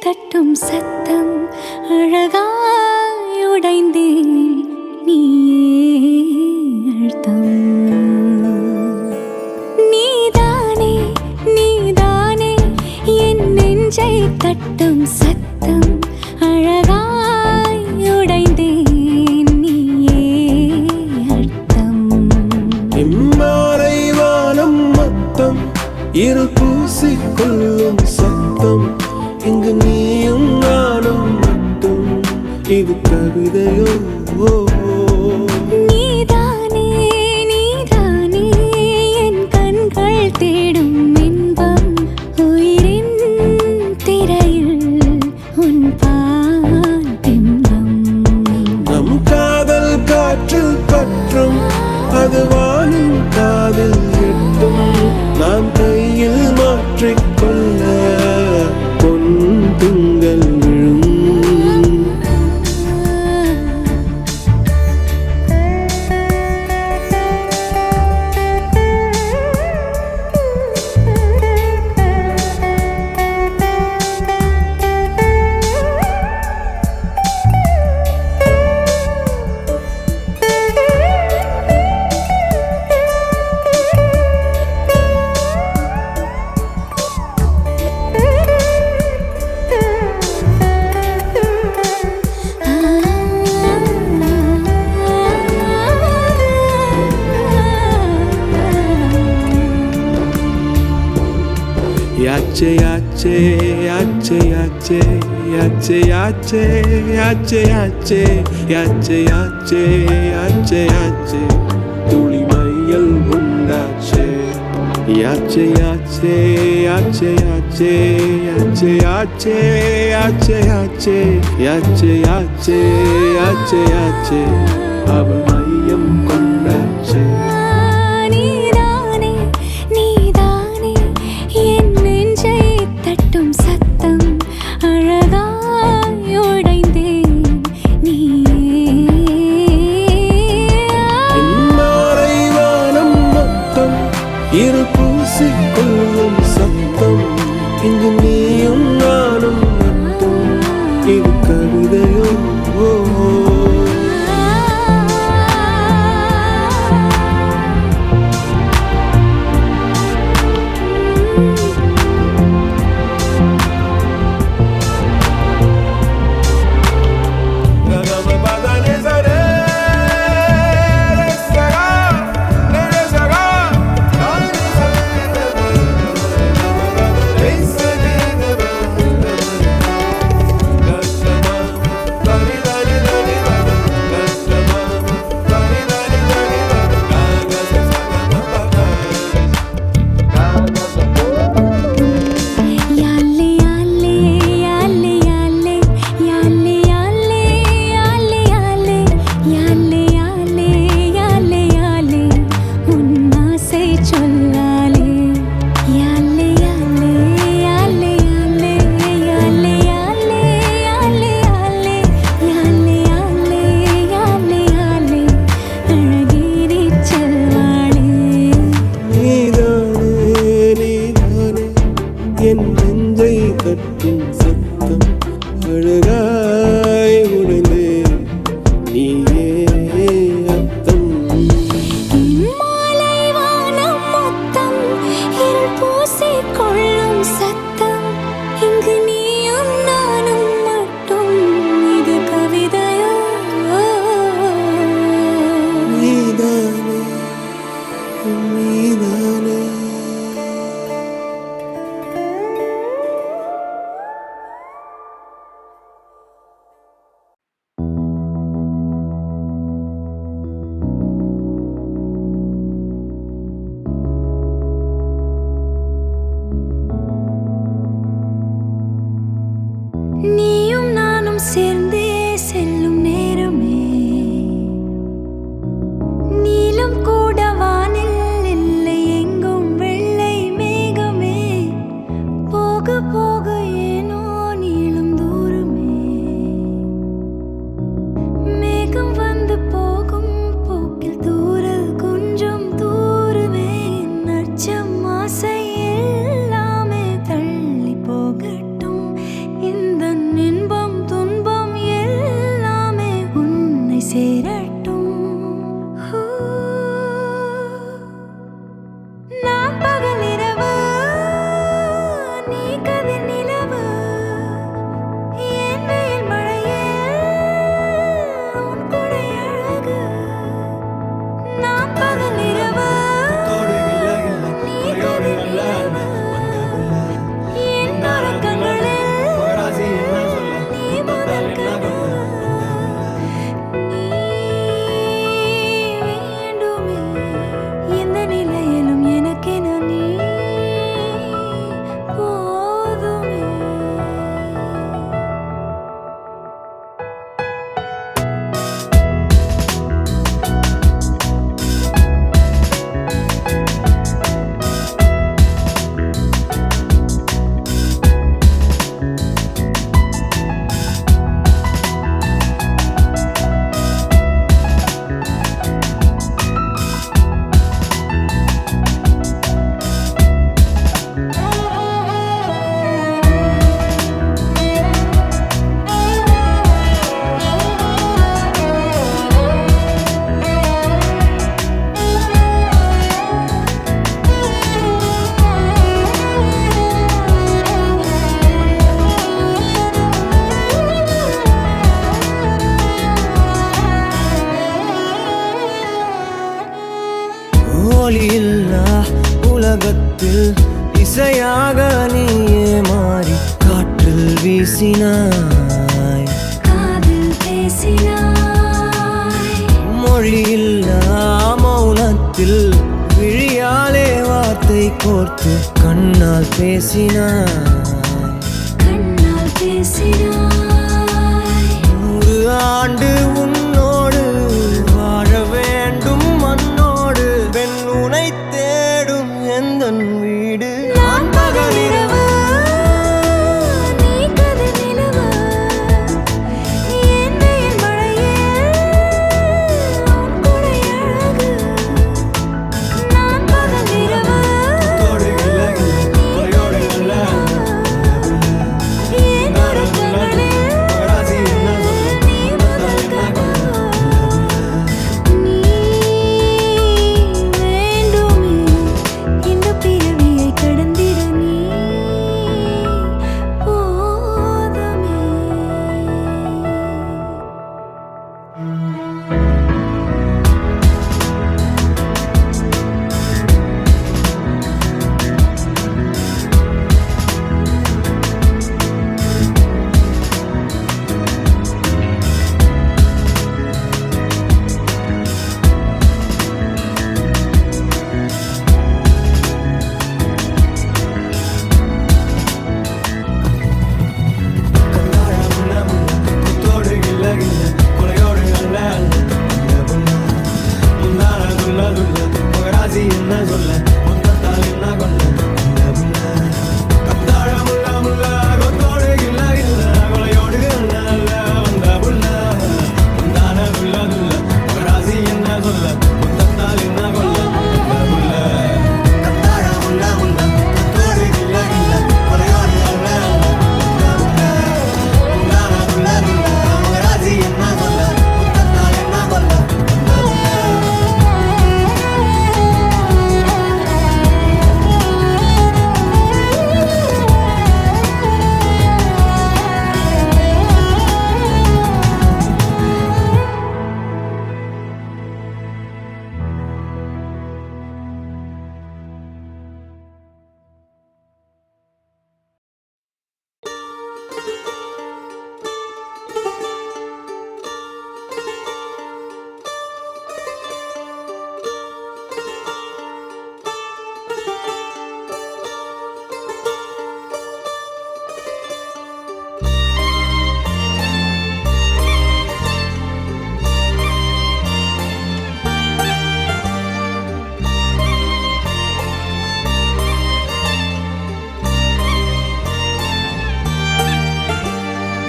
தட்டும் சத்தம் அழகாய் உடைந்தேன் நீயே அழுத்தம். நீதானே நீதானே என் நெஞ்சை தட்டும் சத்தம் அழகாய் உடைந்தேன் நீயே அழுத்தம். இம்மாலை வானம் மொத்தம் இருள் பூசிக்கொள்ளும் சத்தம் இங்கு நீயும் நானும் மட்டும் இது கவிதையோ? நீதானே நீதானே என் கண்கள் தேடும் இன்பம் உயிரின் திரையில் உன் பால் பிம்பம். நம் காதல் காற்றில் பற்றும் அது வானின் காதில் எட்டும் நாம் கையில் மாற்றிக்கொள்ள பொன் திங்கள் விழும். Yache yache yache yache yache yache yache yache yache yache yache yache tuli mayal undache. Yache yache yache yache yache yache yache yache yache yache yache yache aval mayam kondache. நீதானே நீதானே என் நெஞ்சை தட்டும் சத்தம் அழகாய் உடைந்தேன் நீயே. இம்மாலை வானம் மொத்தம் இருள் பூசிக்கொள்ளும் சத்தம் இங்கு நீயும் நானும் மட்டும் இது கவிதையோ? உலகத்தில் இசையாக நீயே மாறி காற்றில் வீசினாய், காதில் பேசினாய், மொழியில்லா மௌனத்தில் விழியாலே வார்த்தை கோர்த்து கண்ணால் பேசினாய், கண்ணால் பேசினாய். 100 ஆண்டு உன்னோடு வாழ வேண்டும் மண்ணோடு, பெண் உனை தேடும் எந்தன் வீடு. நான் பகலிரவு, நீ கதிர் நிலவு, என் வெயில் மழையில் உன் கொடை அழகு. நான் பகலிரவு, என் உறக்கங்களில் நீ முதல் கனவு. நீ வேண்டுமே இந்த பிறவியை கடந்திட, நீ போதுமே.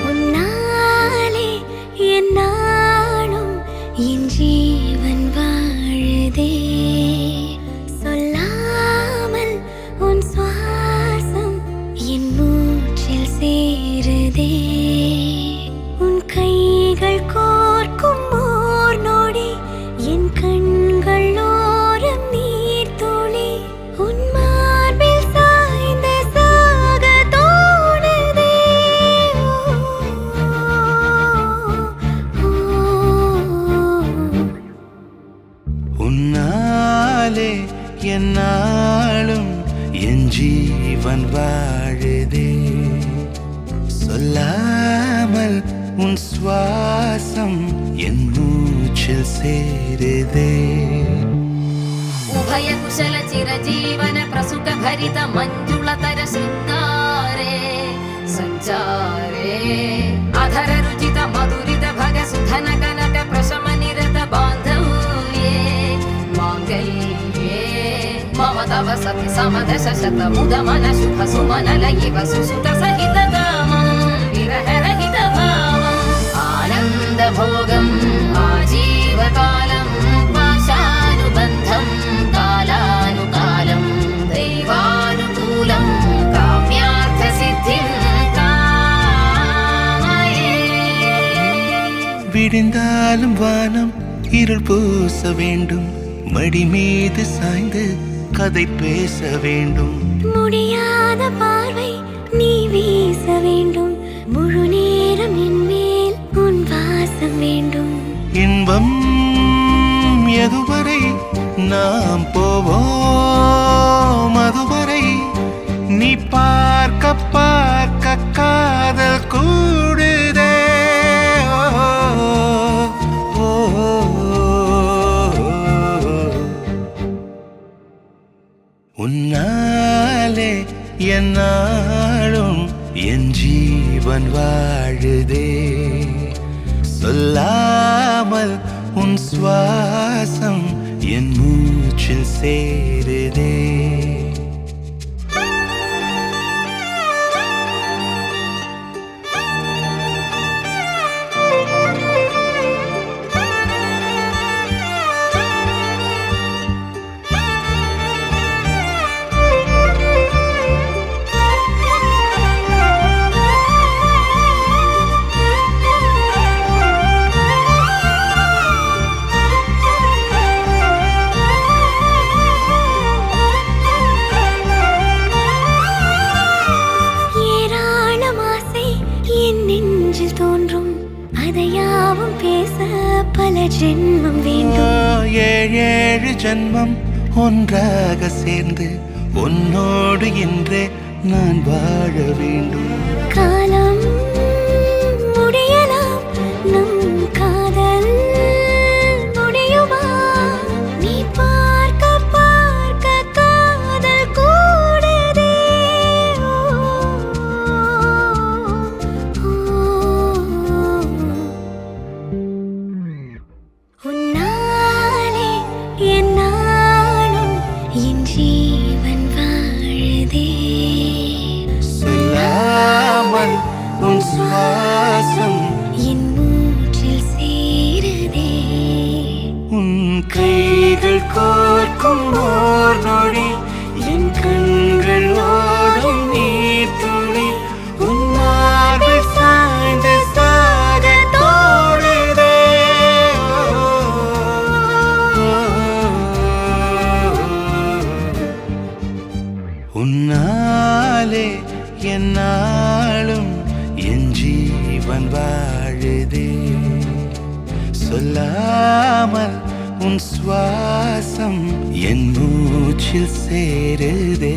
உன்னாலே என் நாளும் என் ஜீவன் வாழுதே, சொல்லாமல் உன் சுவாசம் என் மூச்சில் சேருதே. உன் கைகள் கோர்க்கும் ஓர் நொடி என் கண்கள் ஓரம் நீர் துளி, உன் மார்பில் சாய்ந்த சாக தோணுதே. உன்னாலே என்னாலும் என் ஜீவன் வாழுதே, சொல்லாமல் உன் சுவாசம் என் மூச்சில் சேருதே. उभय कुशल चिरजीवन प्रसुख भरित मंजुलतर शृंगारे संचारे, अधर रुचित मधुरित भग सुधन कनक प्रशम निरत बांधव्ये मांगल्ये मम तव सति समदश शत मुद मन शुभ सुमन लयिव सुसुत सहित कामं विरह रहित भावम् आनंद भोगं आजीवकालं पाशानुबन्धं कालानुकालं दैवानुकूलं काम्यार्थ सिद्धिं कामये. விடிந்தாலும் வானம் இருள் பூச வேண்டும், மடி மீது சாய்ந்து கதை பேச வேண்டும். முடியாத பார்வை நீ வீச வேண்டும், முழு நேரம் என் மேல் உன் வாசம் வேண்டும். இன்பம் எதுவரை நாம் போவோம் உன்னாலே என்னாலும் என் ஜீவன் வாழுதே சொல்லாமல் உன் சுவாசம் என் மூச்சில் சேருதே ஏராளம் ஆசை என் நெஞ்சில் தோன்றும் அதையாவும் பேச பல ஜென்மம் வேண்டும் ஏழேழு ஜன்மம் ஒன்றாக சேர்ந்து உன்னோடு இன்றே நான் வாழ வேண்டும் காலம் முடியலாம் நம் காதல் முடியுமா நீ பார்க்க பார்க்க காதல் கூடுதே உன்னாலே என்னாலும் என் ஜீவன் வாழுதே சொல்லாமல் உன் சுவாசம் என் மூச்சில் சேருதே உன் கைகள் கோர்க்கும் ஓர் நொடி என் கண்கள் ஓடும் நீர் துளி உன் மார்பில் சாய்ந்து சாக தோடுதே உன்னாலே என்னாலும் என் ஜீவன் வாழுதே சொல்லாமல் உன் சுவாசம் என் மூச்சில் சேருதே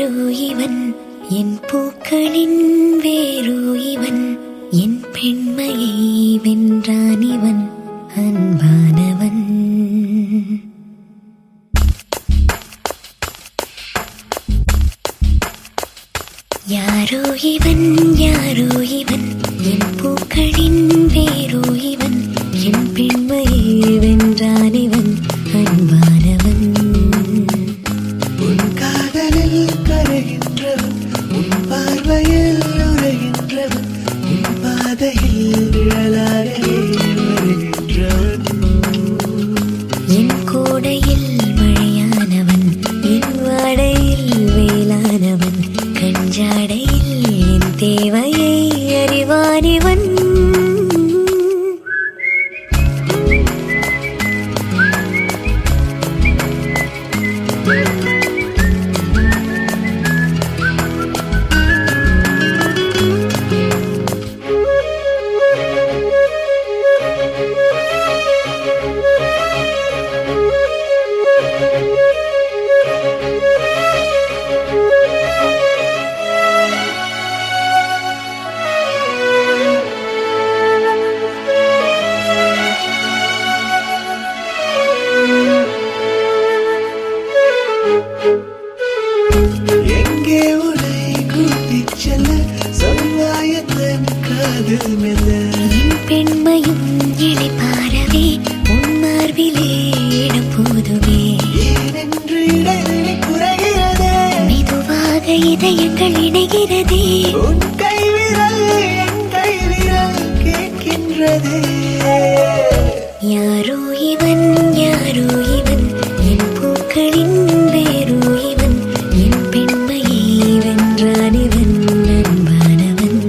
யாரோ இவன் என் பூக்களின் வேரோ இவன் என் பெண்மையை வென்றான் இவன் அன்பானவன் யாரோ இவன் என் பூக்களின் வேரோ இவன் என் பெண்மையை வென்றான் இவன் அன்பானவன் உன் காதலில் கரைகின்றவன் உன் பார்வையில் உரைகின்றவன் உன் பாதையில் நிழலாகவே வருகின்றவன் என் கோடையில் மழையானவன் என் வாடையில் வேளானவன் கஞ்சாடையில் என் தேவையை அறிவானிவன் எங்கே உன்னை கூட்டிச் செல்ல சொல்வாயத்தன் காதல் மெல்ல என் பெண்மையும் இளைப்பாரவே உன் மார்பிலே இடம் போதுமே ஏனென்று இடைவெளி குறைகிறதே மெதுவாக இதயங்கள் இணைகிறதே உன் கைவிரல் என் கைவிரல் கேட்கின்றதே யாரோ இவன் என் பூக்களின் வேரோ இவன் என் பெண்மையை வென்றான் இவன் அன்பானவன்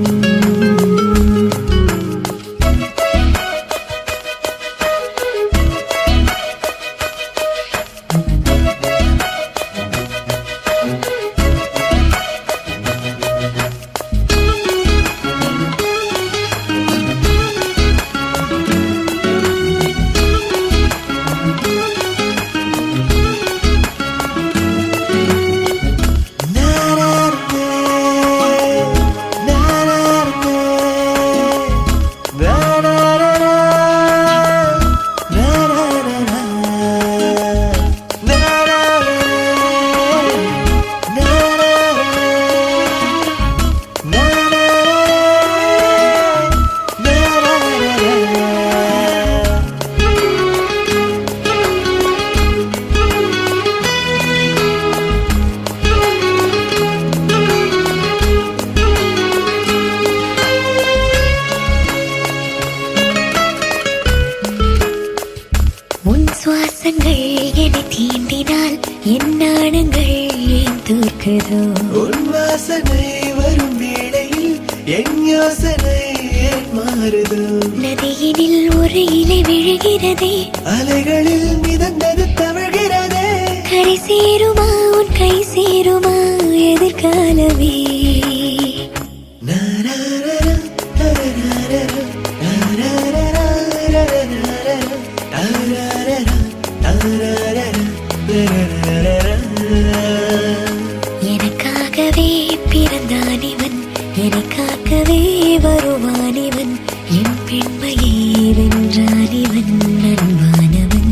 உன் சுவாசங்கள் என்னை தீண்டினால் என் நாணங்கள் ஏன் தோற்குதோ உன் வாசனை வரும் வேளையில் என் யோசனை ஏன் மாறுதோ நதியினில் ஒரு இலை விழுகிறதே அலைகளில் மிதந்தது தவழ்கிறதே கரை சேருமா உன் கை சேருமா எதிர்காலமே நாராரரா, நாராரரா, நாராரரா, நாராரரா, நாராரரா, நாராரரா, நாராரரா. எனக்காகவே பிறந்தான் இவன் எனக்காகவே வருவான் இவன் என் பெண்மையை வென்றான் இவன் அன்பானவன்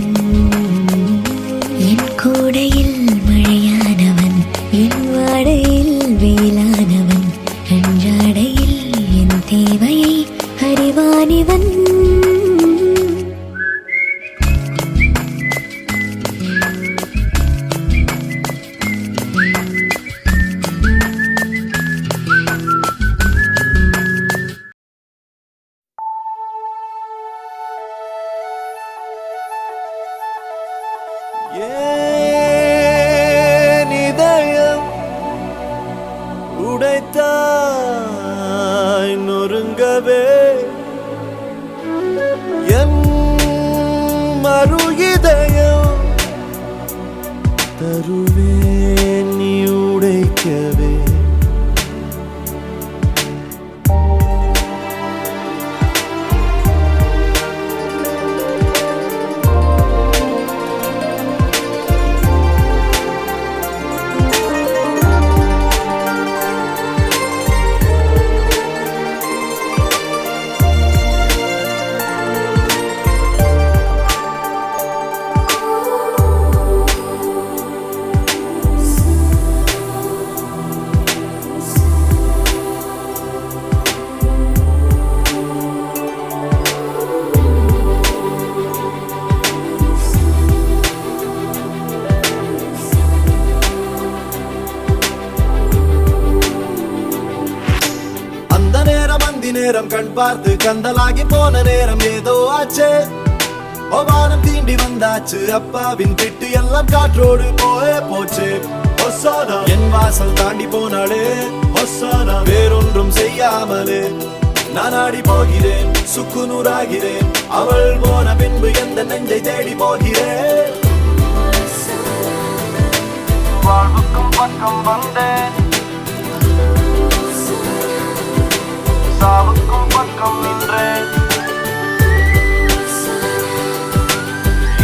என் கோடையில் மழையானவன் என் வாடையில் வேளானவன் அன்றாடையில் என் தேவையை அறிவானிவன் ஏன் இதயம் உடைத்தாய் நொறுங்கவே என் மறு இதயம் தருவேன் நீ உடைக்கவே பாதி நேரம் கண் பார்த்து கந்தலாகி போன நேரம் ஏதோ ஆச்சே. வானம் தீண்டி வந்தாச்சு, அப்பாவின் திட்டு எல்லாம் காற்றோடு போச்சு. ஒசானா என் வாசல் தாண்டி போனாலே, ஒசானா வேறொன்றும் செய்யாமலே நான் ஆடி போகிறேன், சுக்குநூறாகிறேன். அவள் போன பின்பு எந்த நெஞ்சை தேடி போகிறேன். வாழ்வுக்கும் பக்கம் வந்தேன், சாவுக்கும் பக்கம் நின்றேன்.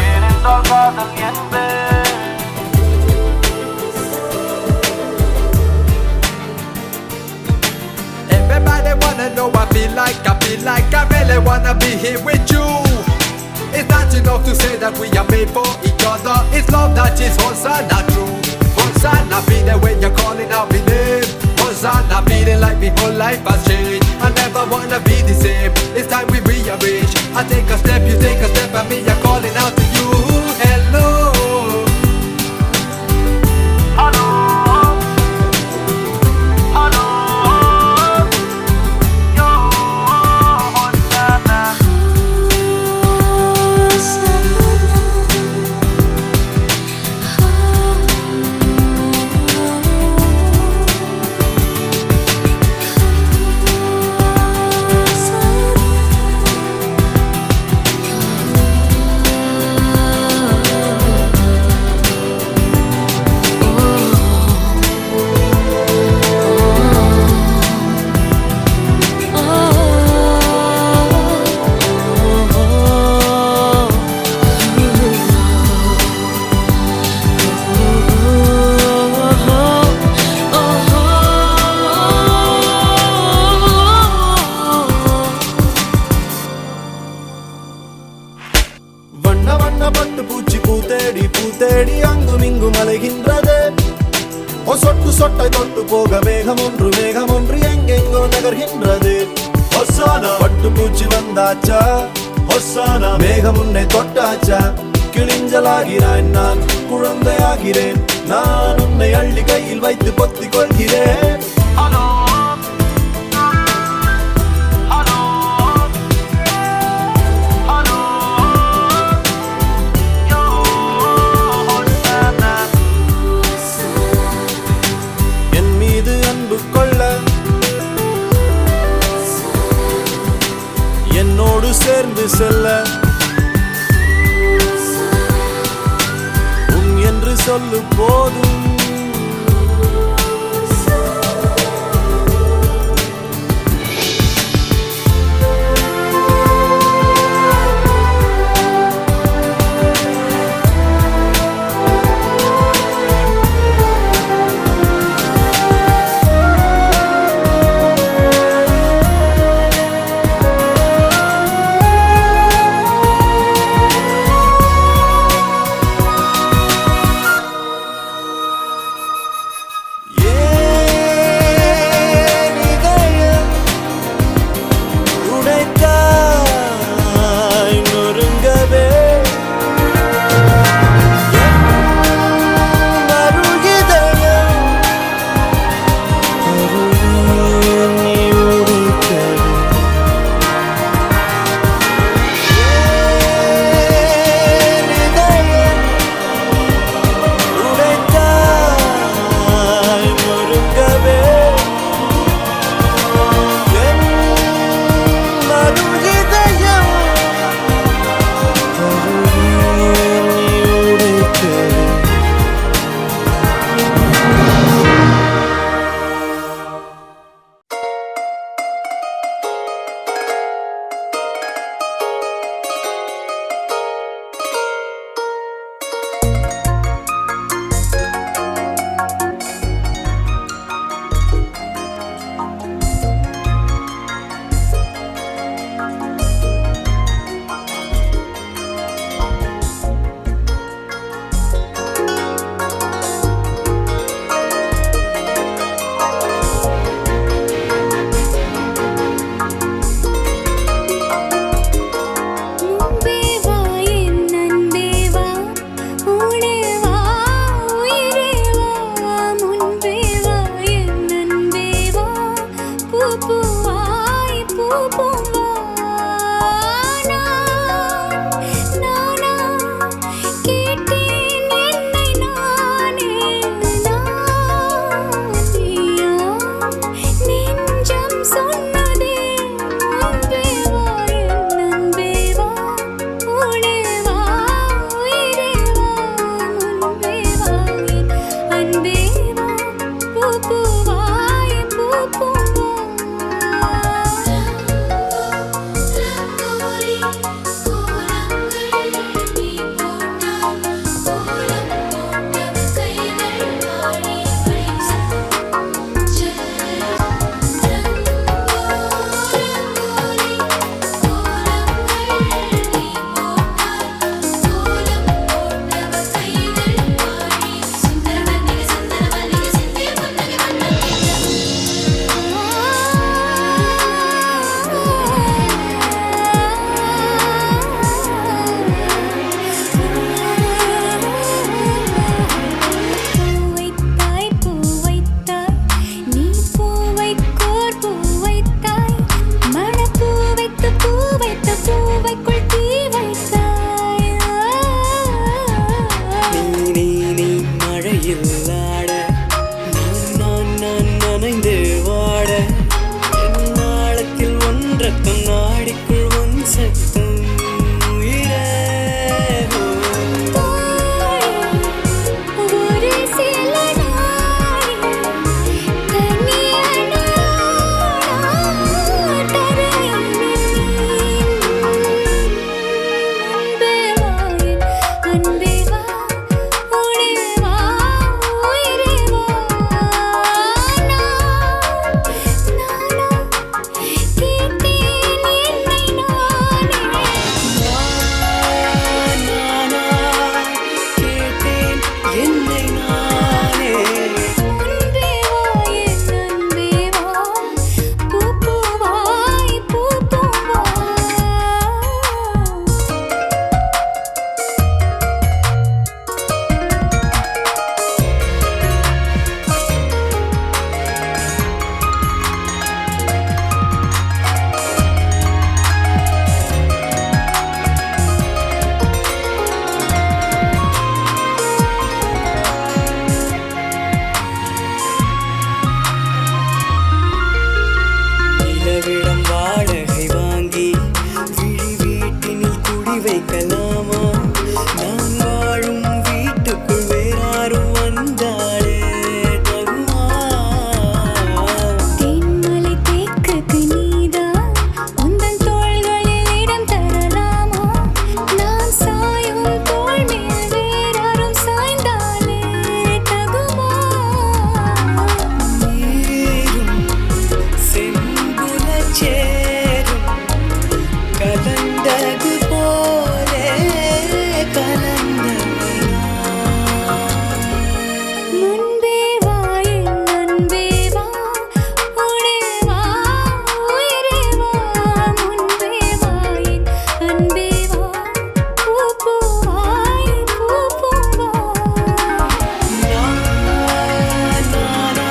ஏனென்றால் காதல் என்பேன். Everybody wanna know I feel like I really wanna be here with you. It's not enough to say that we are made for each other. It's love that is Hosanna true. Hosanna be there when you're calling out my name. Hosanna feeling like my whole life has changed. I never wanna be the same. It's time we rearrange. I take a step, you take a step, and me I'm calling out to you. Hello. Hello. Hello. வண்ண வண்ண பட்டு பூச்சி பூத்தேடி அங்கும் இங்கும் அலைகின்றது. சொட்டு சொட்டை தொட்டு போக மேகம் ஒன்று எங்கெங்கோ நகர்கின்றது. ஒசானா பட்டு பூச்சி வந்தாச்சா, ஒசானா மேகம் உன்னை தொட்டாச்சா. கிழிஞ்சலாகிறான் நான், குழந்தையாகிறேன் நான். உன்னை அள்ளி கையில் வைத்து பொத்திக் கொள்கிறேன். என்னோடு சேர்ந்து செல்ல என்று சொல்லு போதும். வைக்கலாமா நான் வாழும் வீட்டுக்குள் வேறாரும் வந்தாலே தகுமா தேன்மலை தேக்குக்கு நீதான் உந்தன் தோள்களில் இடம் தரலாமா நான் சாயும் தோள் மேல் வேறாரும் சாய்ந்தாலே தகுமா நீரும் செம்புலச் சேரும் கலந்தது போலே கலந்தவையா முன்பே வா என் அன்பே வா உடே வா உயிரே வா முன்பே வா என் அன்பே வா பூவாய் பூவா நானா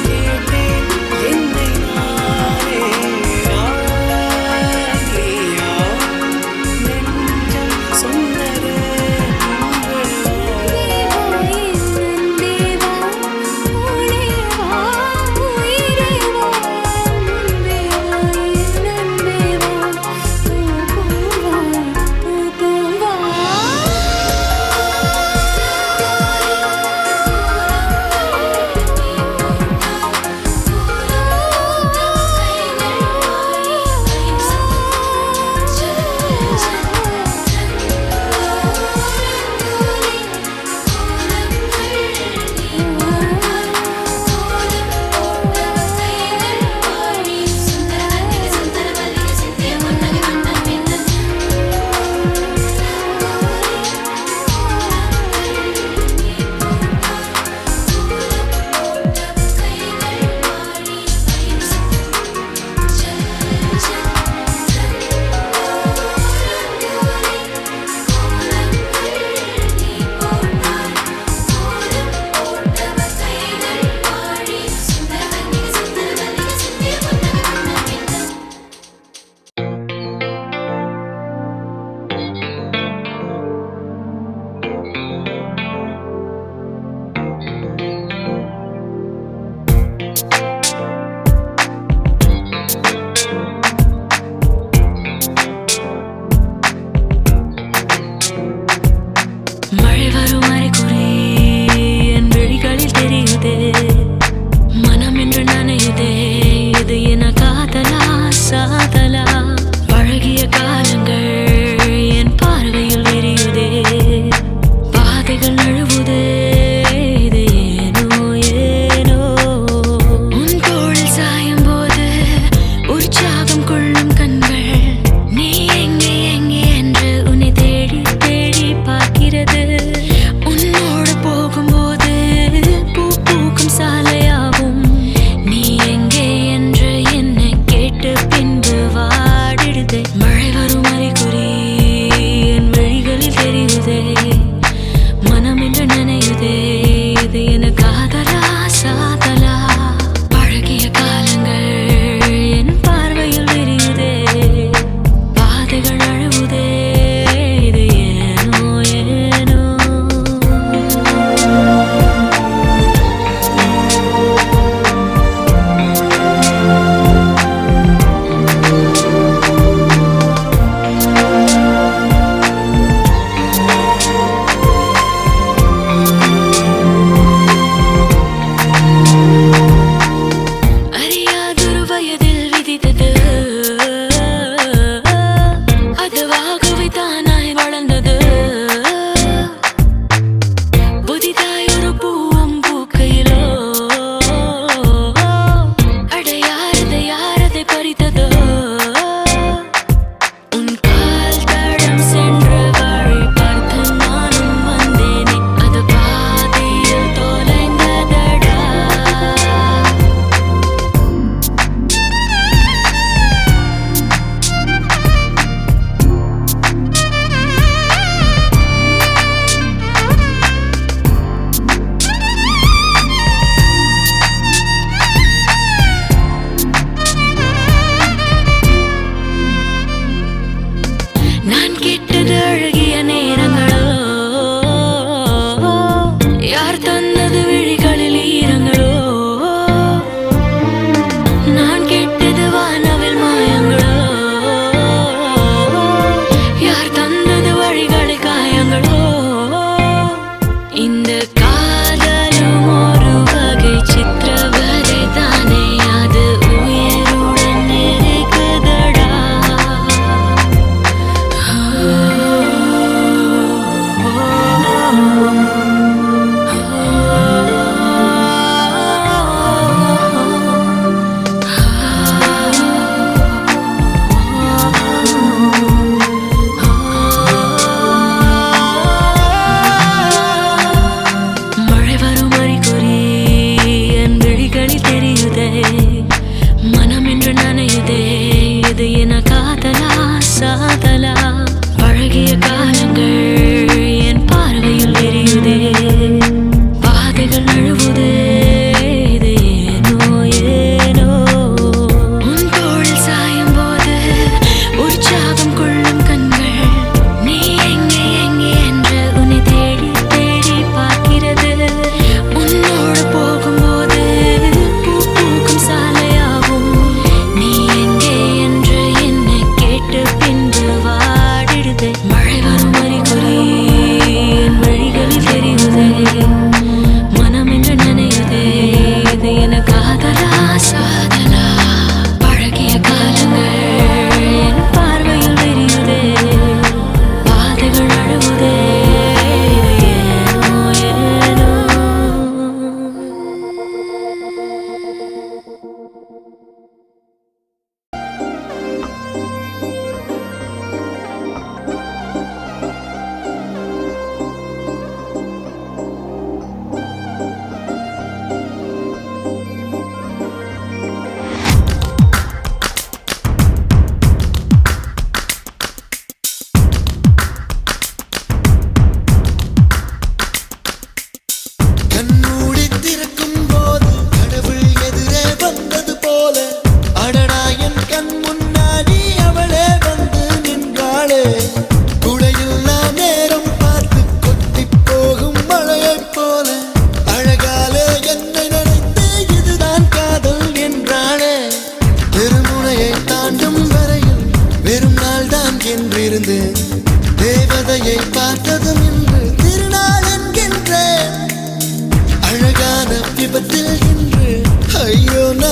கேட்டேன் என்னை நானே நீயா நெஞ்சம் சொன்னது மழை வரும் அரைக்குறை என் விழிகளில் தெரியுதே மனம் என்று நனையுதே இது என காதலா சாதலா பழகிய காலங்கள் என் பார்வையில் விரியுதே பாதைகள் நழுவுதே இது ஏனோ ஏனோ உன் தோளில் சாயும் போது உற்சாகம் கொள்ளும் கண்கள் நீ எங்கே எங்கே என்று உன்னை தேடி தேடி பார்க்கிறது உன்னோடு போகும்போது பூ பூக்கும் சாலையாகும் நீ எங்கே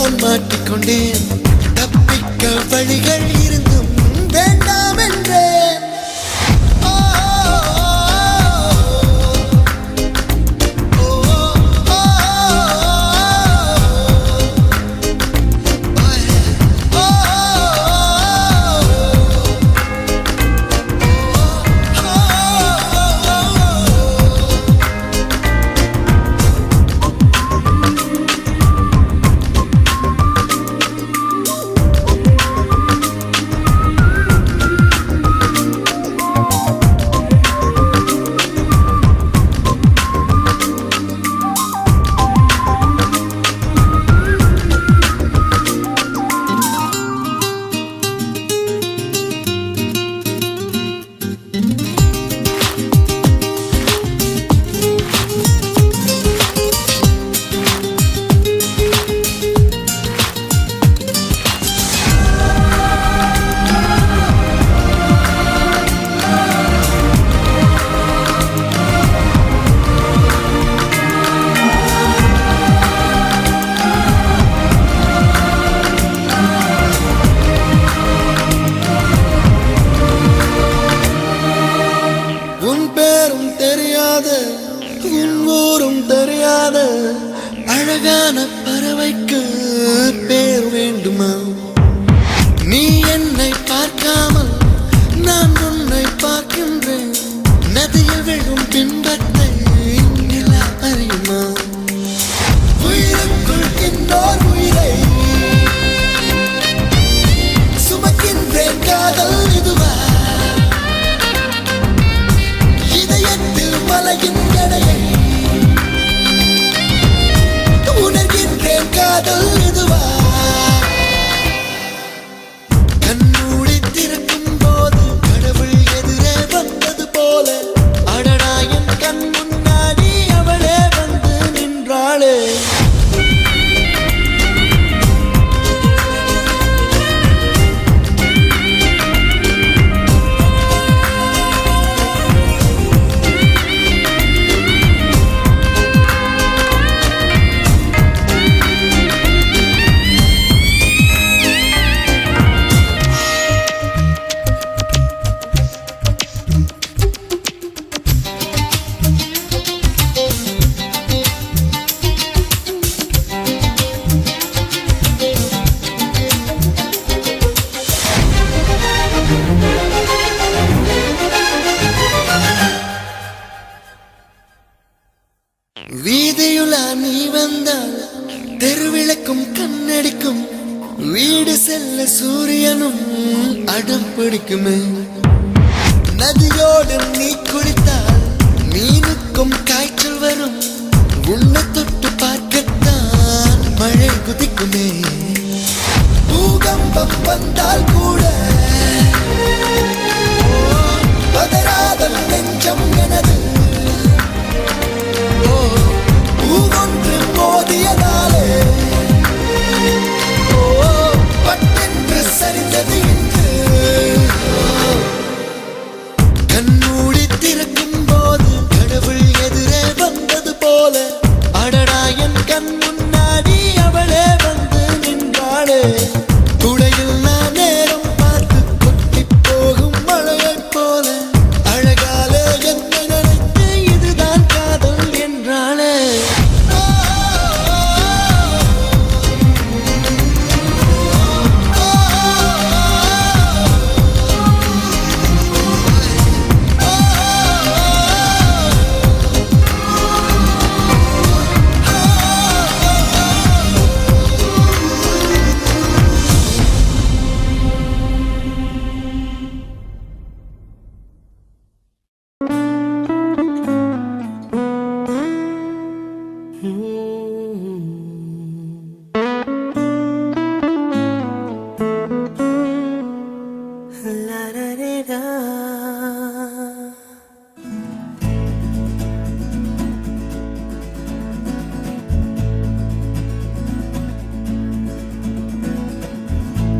நான் மாட்டிக்கொண்டேன். தப்பிக்க வழிகள் இருந்தும் வேண்டாம் என்றேன். அழகான பறவைக்கு பேர் வேண்டுமா? நீ என்னை பார்க்காமல் நான் உன்னை பார்க்கின்றேன். நதியில் விழும் பின்பத்தை நிலா அறியுமா? உயிருக்குள் இன்னொரு உயிரை சுமக்கின்றேன். காதல் இதுவா? இதயத்தில் மலையின் எடையை உணர்கின்றேன். காதல் இதுவா? கண்மூடி திறக்கும் போது கடவுள் எதிரே வந்தது போல அடடா என் கண் முன்னாடி அவளே வந்து நின்றாளே. வீதியுலா நீ வந்தால் தெருவிளக்கும் கண்ணடிக்கும். வீடு செல்ல சூரியனும் அடம் பிடிக்குமே. நதியோடு நீ குளித்தால் மீனுக்கும் காய்ச்சல் வரும். உன்னை தொட்டு பார்க்கத்தான் மழை குதிக்குமே. பூகம்பம் வந்தால் கூட பதறாத நெஞ்சம் எனது. பூவொன்று மோதியதாலே பட்டென்று சரிந்தது என்று. கண்மூடி திறக்கும் போது கடவுள் எதிரே வந்தது போல அடடா என் கண் முன்னாடி அவளே வந்து நின்றாளே. துடையில் நான் நேரம் பார்த்து கொட்டி போகும் மழையைப் போல அழகாலே என்னை நினைத்து இதுதான் காதல் என்றாளே.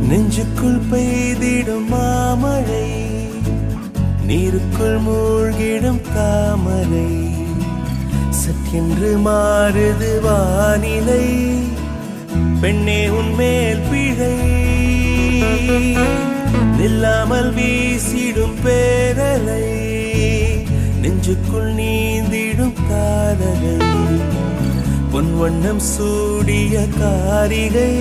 நெஞ்சுக்குள் பெய்திடும் மாமழை, நீருக்குள் மூழ்கிடும் தாமரை, சற்றென்று மாறுது வானிலை, பெண்ணே உன்மேல் பிழை நில்லாமல் வீசிடும் பேரலை நெஞ்சுக்குள் நீந்திடும் காதலை பொன் வண்ணம் சூடிய காரிகை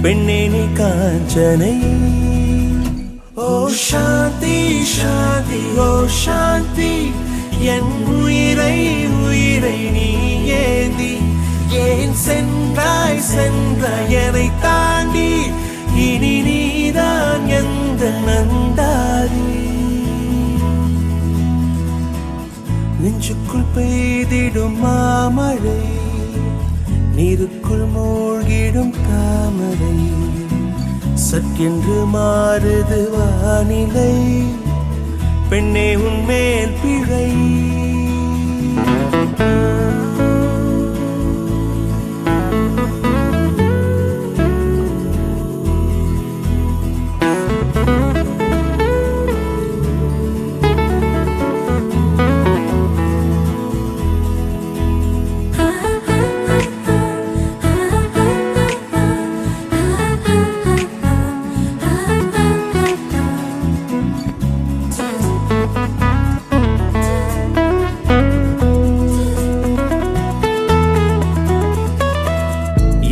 பெண்ணே நீ காஞ்சனை ஓ சாந்தி சாந்தி ஓ சாந்தி என் உயிரை உயிரை நீ ஏந்தி ஏன் சென்றாய் சென்றாய் என்னை தாண்டி இனி நீதான் எந்த நந்தாரி நெஞ்சுக்குள் பெய்திடும் மாமழை நீருக்குள் மூழ்கிடும் தாமரை சற்கென்று மாறுது வானிலை பெண்ணே உன்மேல் பிழை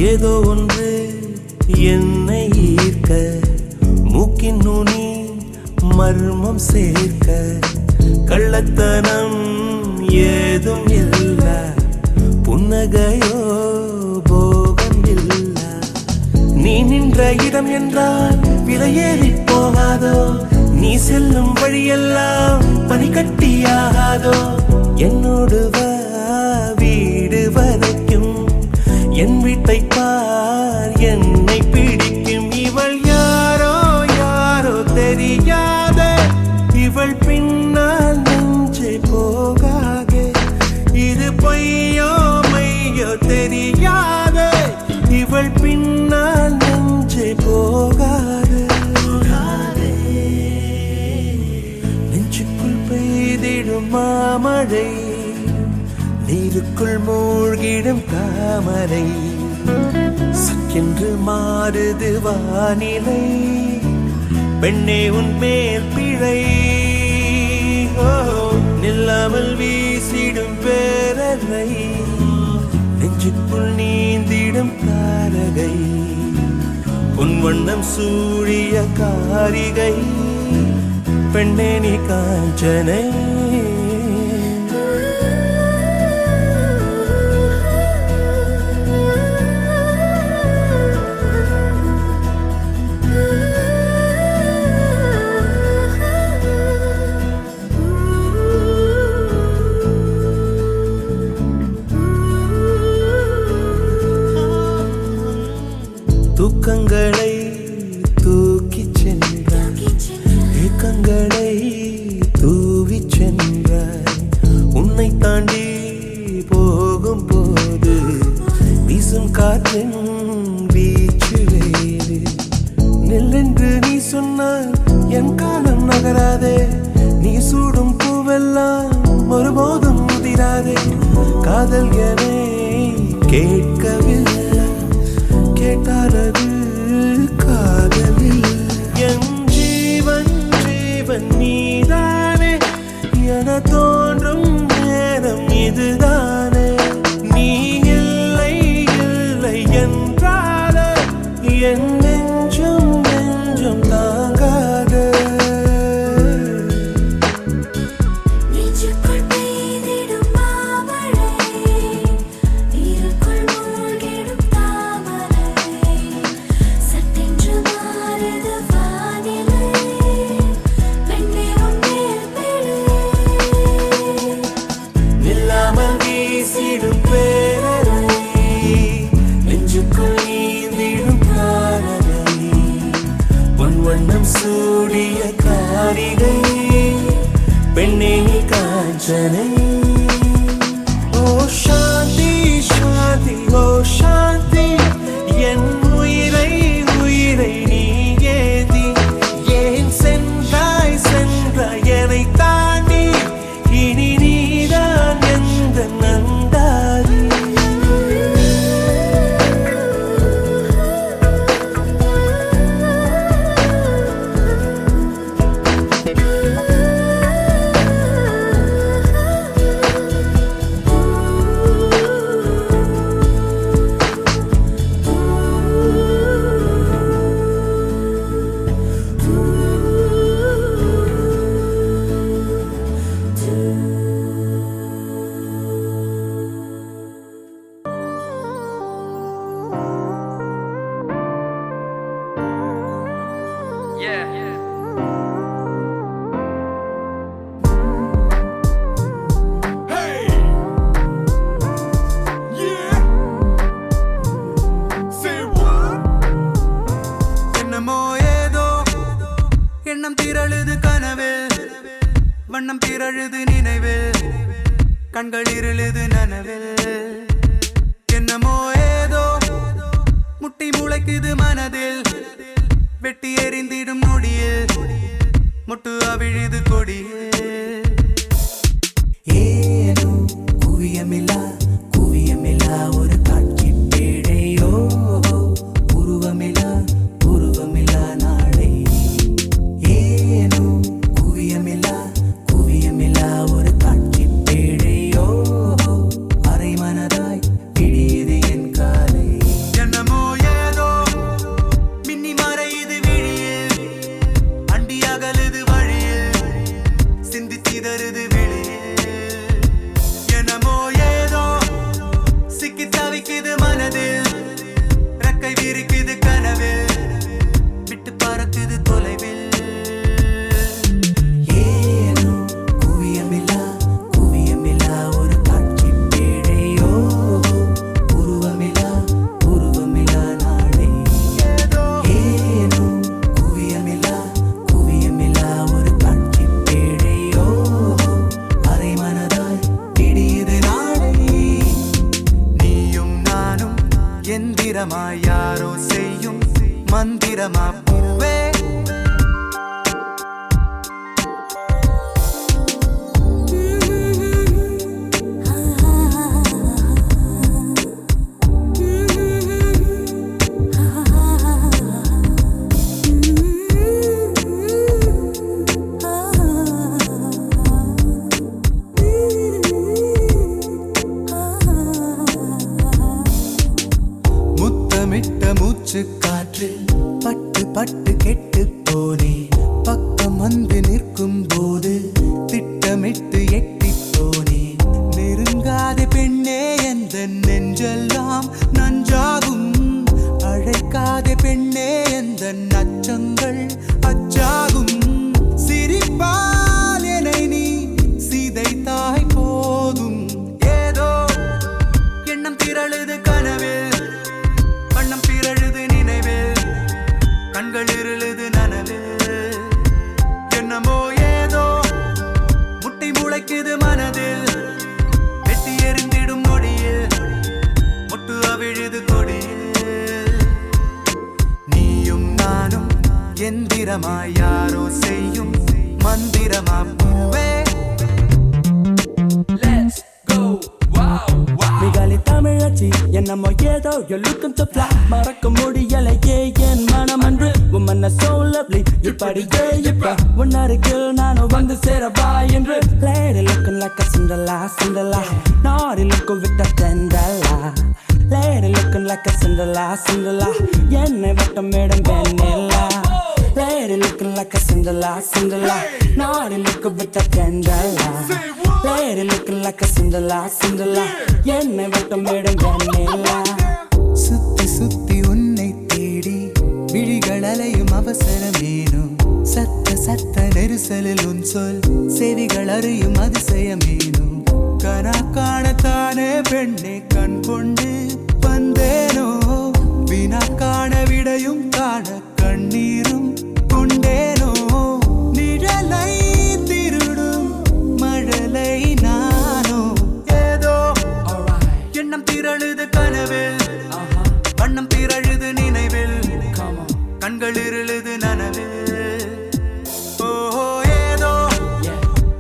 ஏதோ ஒன்று என்னை ஈர்க்க மூக்கின் நுனி மர்மம் சேர்க்க கள்ளத்தனம் ஏதும் இல்ல புன்னகையோ போகம் இல்ல நீ நின்ற இடம் என்றால் விலையேறி போகாதோ நீ செல்லும் வழியெல்லாம் பனிக்கட்டியாகாதோ என்னோடு வா வீடு வரைக்கும் என் வீட்டை பார் என்னை பிடிக்கும் இவள் யாரோ யாரோ தெரியாத இவள் பின்னால் நெஞ்சே போகாதே இது பொய்யோ மையோ தெரியாத இவள் பின்னால் நெஞ்சே போகாதே நெஞ்சுக்குள் பெய்திடும் மாமழை நீருக்குள் மூழ்கிடும் தாமரை சக்கென்று மாறுது வானிலை பெண்ணே உன்மேல் பிழை நில்லாமல் வீசிடும் பேரலை நெஞ்சுக்குள் நீந்திடும் தாரகை உன் வண்ணம் சூழிய காரிகை பெண்ணே நீ காஞ்சனை தூக்கங்களை தூக்கிச் சென்றாய் ஏக்கங்களை தூவிச் சென்றாய் உன்னை தாண்டி போகும் போது வீசும் காற்றின் வீச்சு வேறு நெல்லென்று நீ சொன்னால் என் காலம் நகராதே நீ சூடும் பூவெல்லாம் ஒருபோதும் முதிராதே காதல் என கேட்கவில்லை கேட்டாரது காதலில் என் ஜீவன் ஜீவன் நீதானே என தோன்றும் நேரம் இதுதானே நீ இல்லை இல்லை என்றால என் நெஞ்சம் நெஞ்சம் தாங்காத நெஞ்சுக்குள் பெய்திடும் மாமழை நீருக்குள் மூழ்கிடும் தாமரை சட்டென்று மாறுது வானிலை பெண்ணே உன்மேல் பிழை நில்லாமல் வீசிடும் பேரலை நெஞ்சுக்குள் நீந்திடும் காரலை பொன் வண்ணம் சூடிய காரிகை பெண்ணே நீ காஞ்சனை ஓ சாந்தி சாந்தி ஓ சாந்தி என் உயிரை உயிரை நீ ஏந்தி ஏன் சென்றாய் சென்றாய் என்னை தாண்டி இனி நீதான் எந்த நந்தாரி கண்கள் இருளுது நனவில் என்னமோ ஏதோ முட்டி முளைக்குது மனதில் வெட்டி எறிந்திடும் நொடியில் முட்டு அவிழுது கொடியில் ஏனோ குவியமில்லா ஒரு காட்சி பேழையோ உருவமில்லா நாளை ஏனோ குவியமில்லா ஒரு காட்சி பேழையோ அரை மனதாய் பிடியுது என் காலை என்னமோ ஏதோ மின்னி மறையுது விழியில் அண்டி அகலுது வழியில் சிந்தி சிதறுது வெளியில் என்னமோ ஏதோ சிக்கி தவிக்குது மனதில் ரெக்கை விரிக்குது கனவில் விட்டு பறக்குது தொலைவில் ஏனோ குவியமில்லா ஒரு காட்சி பேழையோ உருவமில்லா நாளை ஏனோ குவியமில்லா ஒரு காட்சி பேழையோ அரை மனதாய் பிடியுது நாளை நீயும் நானும் எந்திரமாய் யாரோ செய்யும் மந்திரமா பூவே முத்தமிட்ட மூச்சு காற்றில் பட்டு கெட்டு போனே பக்கம் வந்து நிற்கும் போது திட்டமிட்டு எட்டி போனே நெருங்காத பெண்ணே எந்த நெஞ்செல்லாம் நஞ்சாகும் அழைக்காத பெண்ணே எந்த நச்சங்கள் அச்சாகும் சிரிப்பால் என்னை நீ சிதைத்தாய் போதும் ஏதோ எண்ணம் திரளுது கனவில் வண்ணம் பிறழுது நினைவில் கண்கள் இருளுது நனவில் என்னமோ ஏதோ முட்டி முளைக்குது மனதில் வெட்டி எறிந்திடும் நொடியில் முட்டு அவிழுது கொடியில் நீயும் நானும் எந்திரமாய் யாரோ செய்யும் மந்திரமா பூவே மிகாலி தமிழச்சி என்னமோ ஏதோ you're looking to fly மறக்க முடியலையே என் மனம் அன்று woman are so lovely இப்படியே இப்ப உன்னருகில் நானும் வந்து சேரவா என்று lady looking like a Cinderella naughty looking with a Cinderella lady looking like a Cinderella என்னை வட்டமிடும் வெண்ணிலா lady looking like a Cinderella naughty looking with a Cinderella lady looking like a Cinderella என்னை வட்டமிடும் வெண்ணிலா சுத்தி உன்னை தேடி விழிகள் அலையும் அவசரமேனும் சத்த நெரிசலில் உன் சொல் செவிகள் அறியும் அதிசயமேனும் கனா காணத்தானே பெண்ணை கண் கொண்டு வந்தேனோ வினா காண விடையும் காண கண்ணீரும் கொண்டேனோ நிழலை திருடும் மழலை நானோ ஏதோ எண்ணம் திரழுது கனவில் வண்ணம் திரழுது நினைவில் கண்கள் இருளுது நனவில் ஓஹோ ஏதோ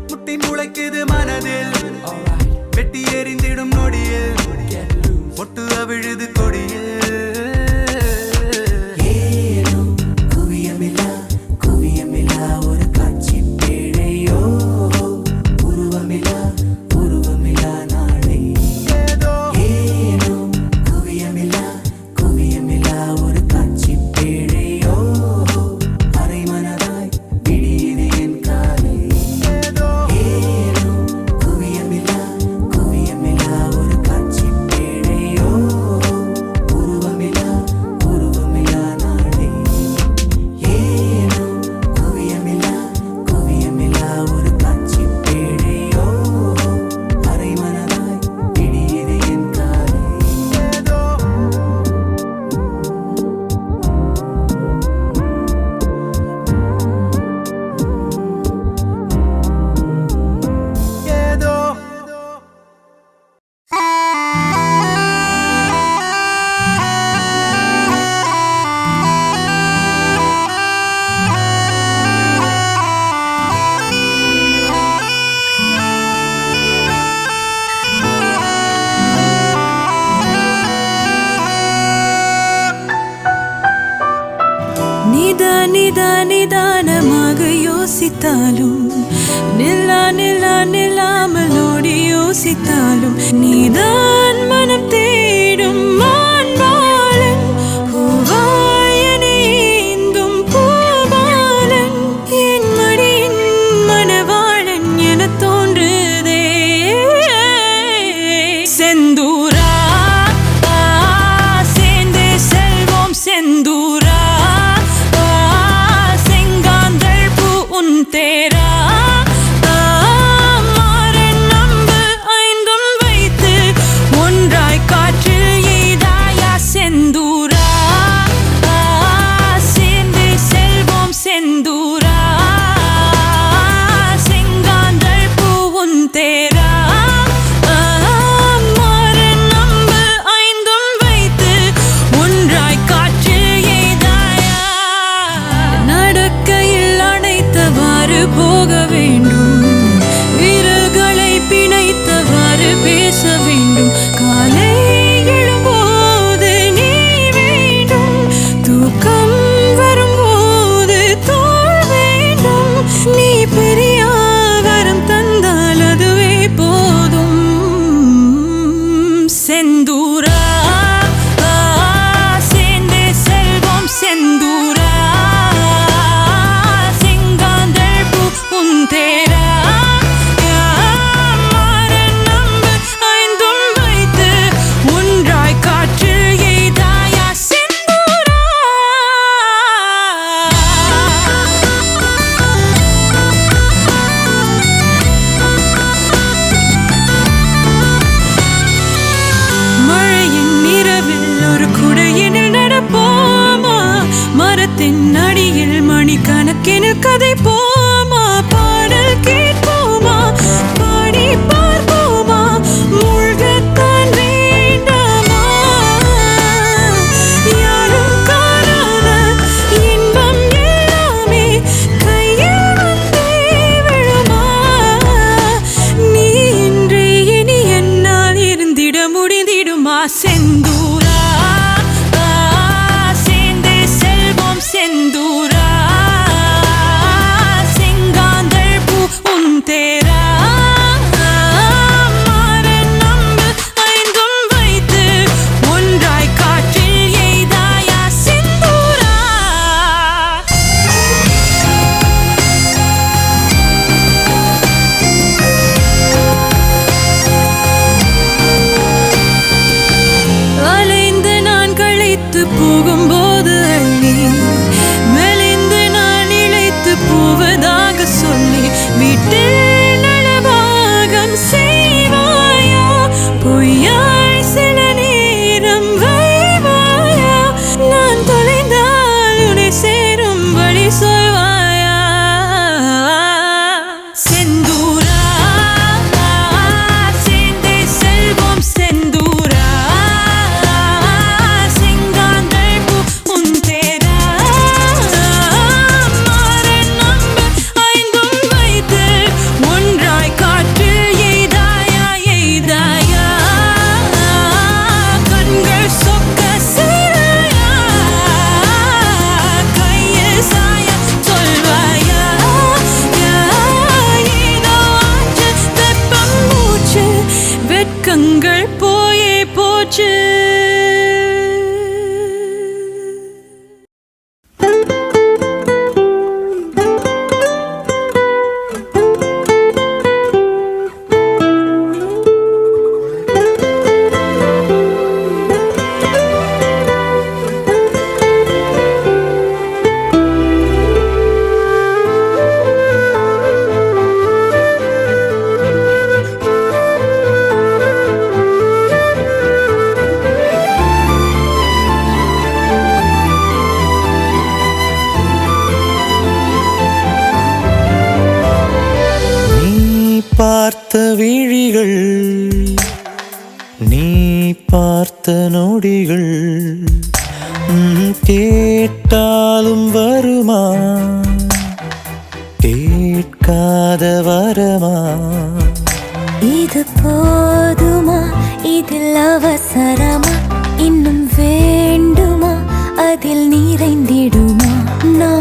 முட்டி முளைக்குது மனதில் வெட்டி எறிந்திடும் நொடியில் ஒட்டு அவிழுது கொடியில் ஏனோ குவியமில்லா ஒரு காட்சி பேழையோ உருவமில்லா நாளை ஏனோ குவியமில்லா ஒரு காட்சி பேழையோ நிதானமாக யோசித்தாலும் நில்லாமல் ஓடி யோசித்தாலும் நீதான் மனம் தேடும் மான்பாலன் பூவாயனேந்தும் பூபாலன் என் மடியின் மனவாளன் என தோன்றுதே செந்தூரா சேர்ந்தே செல்வோம் செந்தூரா तेरा मारन नंबु ஐந்தும் வைத்து ஒன்றாய் காற்றில் எய்தாயா செந்தூரா சேர்ந்து செல்வோம் செந்தூரா செங்காந்தள் பூவும் தேரா மாரன் நம்பு ஐந்தும் வைத்து ஒன்றாய் காற்றில் எய்தாயா நடக்கையில் அணைத்தவாறு போக வேண்டும் விரல்களை பிணைத்தவாறு பேச வேண்டும் காலை எழும்போது நீ வேண்டும் தூக்கம் வரும்போது தோள் வேண்டும் நீ பெரிய வரம் தந்தால் அதுவே போதும் செந்தூரா சேர்ந்தே செல்வோம் செந்தூரா तेरा மாறன் நம்பு ஐந்தும் வைத்து ஒன்றாய் காற்றில் எய்தாயா செந்தூரா மழையின் இரவில் ஒரு குடையினில் நடப்போமா மரத்தின் அடியில் மணிக்கணக்கினில் கதை போமா பாடல் கேட்போமா பாடி பார்ப்போமா மூழ்கத்தான் வேண்டாமா யாரும் காணாத இன்பம் எல்லாமே கையில் வந்தே விழுமா நீ இன்றே இனி என்னால் இருந்திட முடிந்திடுமா செந்தூரா சேர்ந்தே செல்வோம் செந்தூரா तेरा மாறன் நம்பு ஐந்தும் வைத்து ஒன்றாய் காற்றில் எய்தாயா செந்தூரா அலைந்து நான் களைத்து போகும்போது அள்ளி மெலிந்து நான் இழைத்து போவதாக சொல்லி வீட்டில் நலபாகம் செய்வாயா பொய்யாய் சில நேரம் வைவாயா நான் தொலைந்தால் உன்னை சேரும் வழி சொல்வாயா செந்தூரா சேர்ந்தே செல்வோம் செந்தூரா செங்காந்தள் பூவும் தேரா மாறன் நம்பு ஐந்தும் வைத்து ஒன்றாய் காற்றில் எய்தாயா எய்தாயா கண்கள் சொக்க செய்தாயா கையில் சாய சொல்வாயா ஏதோ ஆச்சு வெப்பம் மூச்சு வெட்கங்கள் போயே போச்சு பார்த்த விழிகள் நீ பார்த்த நொடிகள் கேட்டாலும் வருமா கேட்காத வரமா இது போதுமா இதில் அவசரமா இன்னும் வேண்டுமா அதில் நிறைந்திடுமா நான்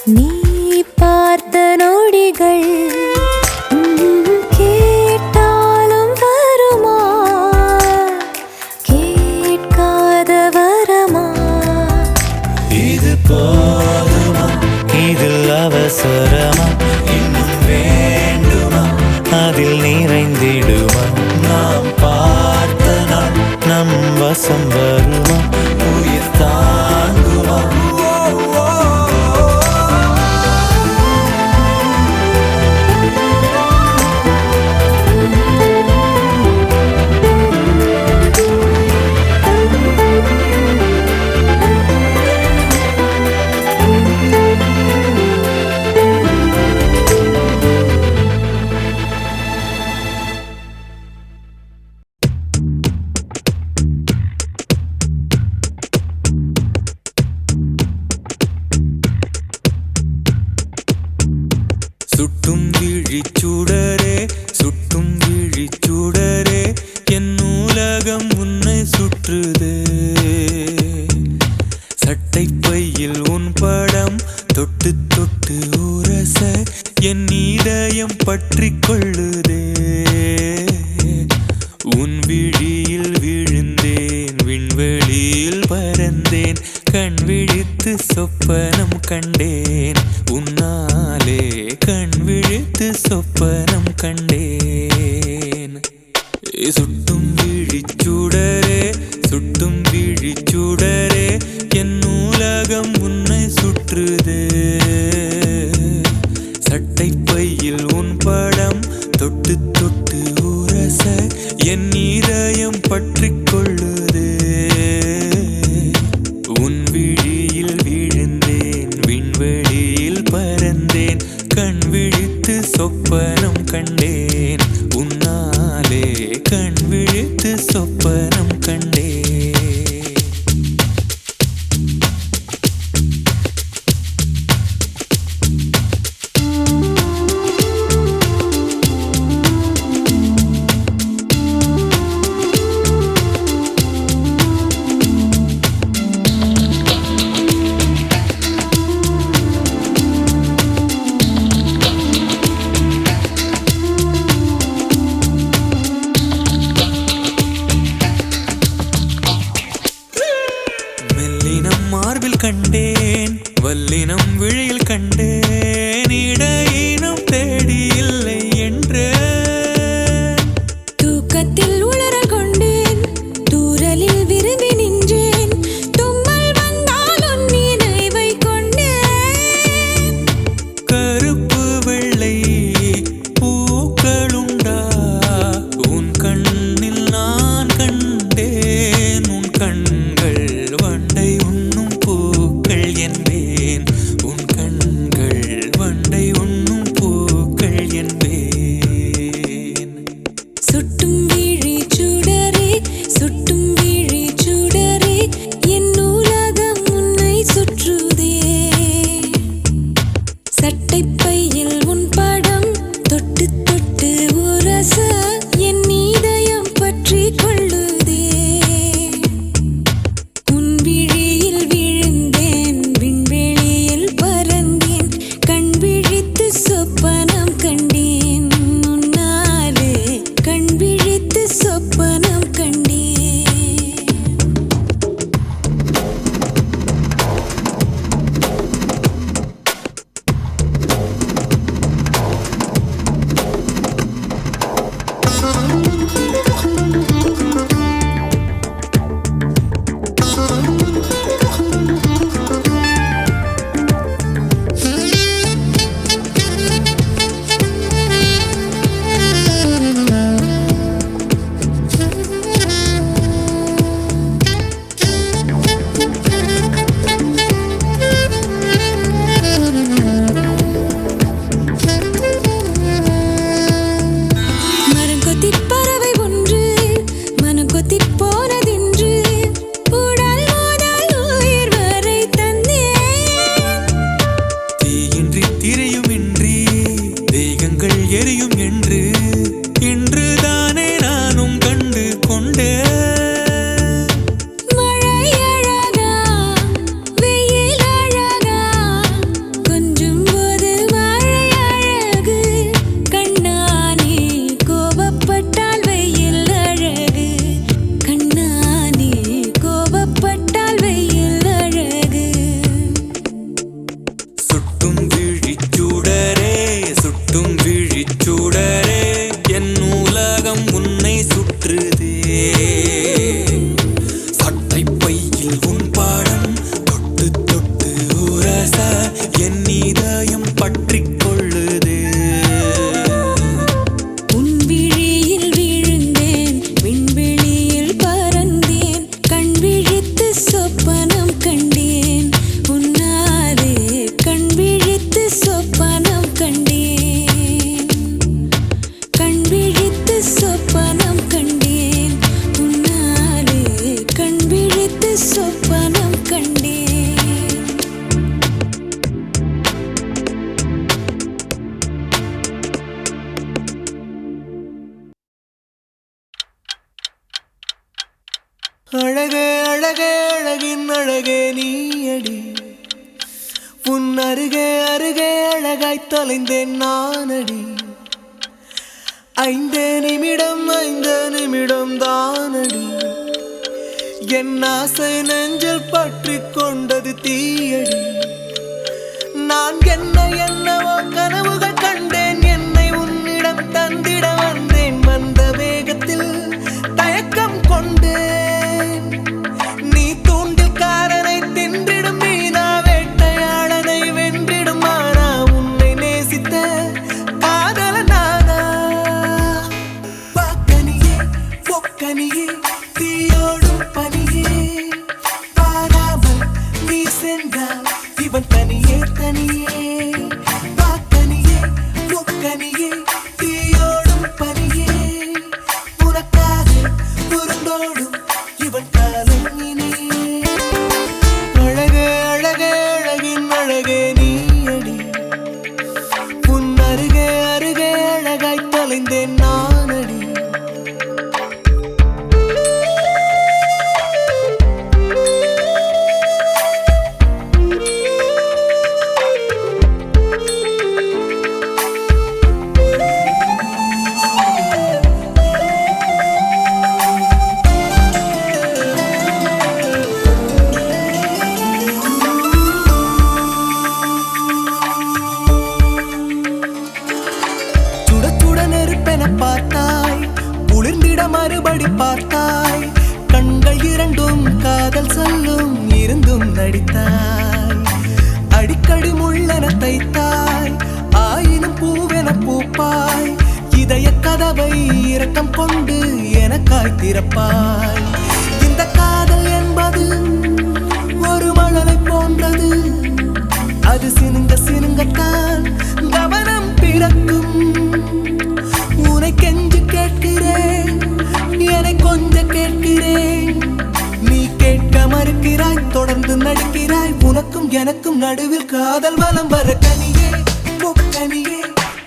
நீ பார்த்த நொடிகள் கேட்டாலும் வருமா கேட்காத வரமா இது போதுமா இதில் அவசரமா இன்னும் வேண்டுமா அதில் நிறைந்திடுமா நாம் பார்த்த நாள் நம் வசம் வருமா உயிர் தாங்குமா சுட்டும் விழிச்சுடரே சுட்டும் விழிச்சுடரே என் நூலகம் உன்னை சுற்றுதே சட்டை பையில் உன் படம் தொட்டு தொட்டு உரச என் இதயம் பற்றி கொள்ளுதே உன் விழியில் விழுந்தேன் விண்வெளியில் பறந்தேன் கண் விழித்து சொப்பனம் கண்டேன் உன்னாலே கண் விழித்து சொப்பனம் கண்டேன் சுட்டும் விழிச்சுடரே சுட்டும் விழிச்சுடரே என் நூலகம் உன்னை சுற்றுதே சட்டை பையில் உன் படம் தொட்டு தொட்டு உரச என் இதயம் பற்றி கொள்ளுதே உன் விழியில் விழுந்தேன் விண்வெளியில் பறந்தேன் கண் விழித்து சொப்பனம் கண்டேன் உன்னாலே கண் விழித்து சொப்பனம் கண்டேன் மெல்லினம் மார்பில் கண்டேன் வல்லினம் விழியில் கண்டேன் இடையினம் தேடி இல்லை என்று தூக்கத்தில் உளறல் கொண்டேன் தூரலில் விரும்பி நின்றேன் தும்மல் வந்தால் உன் நினைவை கொண்டேன் கருப்பு வெள்ளை பூக்களுண்டா உன் கண்ணில் நான் கண்டேன் உன் கண்கள் வண்டை உண்ணும் பூக்கள் என்பேன் உன் கண்கள் வண்டை உண்ணும் அழகே அழகே அழகின் அழகே நீயடி உன் அருகே அருகே அழகாய் தொலைந்தேன் நானடி 5 நிமிடம் தானடி என் ஆசை நெஞ்சில் பற்றிக் கொண்டது தீயடி நான் என்னவோ கனவுகள் கண்டேன் என்னை உன்னிடம் தந்திட வந்தேன் வந்த வேகத்தில் தயக்கம் கொண்டேன் நீ தூண்டில்காரனை தின்றிடும் மீனா வேட்டையாளனை வென்றிடும் ஆனா உன்னை நேசித்த காதல நானா பாக்கனியே பொக்கனியே தீயோடும் பனியே பாராமல் நீ சென்றால் இவன் தனியே பாக்கனியே பொக்கனியே தீயோடும் பனியே உனக்காக புறந்தோடும் இவன் காலம் இனியே அழகே அழகே அழகின் அழகே நீயடி உன் அருகே அருகே அழகாய் தொலைந்தேன் நானடி பார்த்தாய் குளிர்ந்திட மறுபடி பார்த்தாய் கண்கள் இரண்டும் காதல் சொல்லும் இருந்தும் நடித்தாய் அடிக்கடி முள்ளென தைத்தாய் ஆயினும் பூவென பூப்பாய் இதய கதவை இரக்கம் கொண்டு எனக்காய் திறப்பாய் இந்த காதல் என்பது ஒரு மழலை போன்றது அது சினுங்கத்தான் கவனம் பிறக்கும் உன்னை கெஞ்சு கேட்கிறேன் என்னை கொஞ்சம் கேட்கிறேன் நீ கேட்க மறுக்கிறாய் தொடர்ந்து நடிக்கிறாய் உனக்கும் எனக்கும் நடுவில் காதல் வலம் வர கனியே பொக்கனியே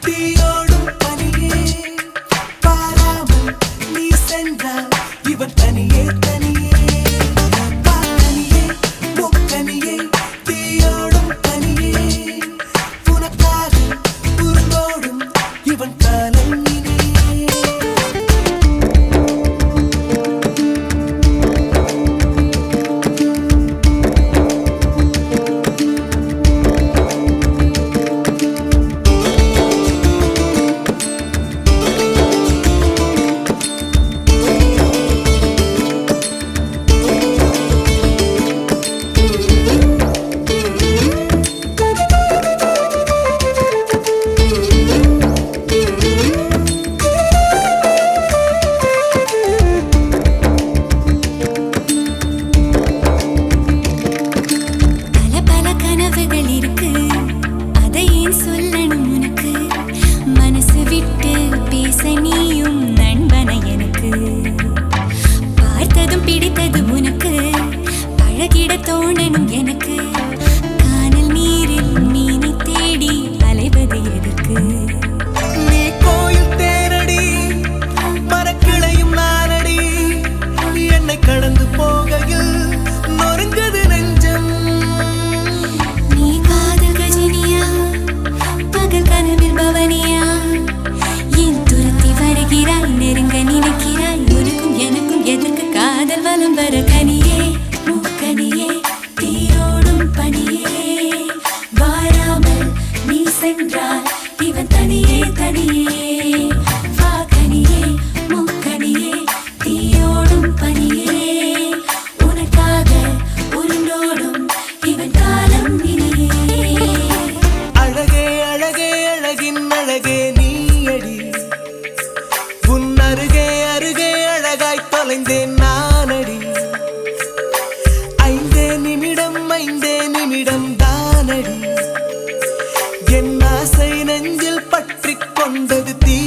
தீயோடும் பனியே பாராமல் நீ சென்றால் இவன் தனியே பாக்கனியே பொக்கனியே தீயோடும் பனியே உனக்காக புறந்தோடும் இவன் காலம் தொலைந்தேன் நானடி 5 நிமிடம் தானடி என் ஆசை நெஞ்சில் பற்றிக் கொண்டது தீ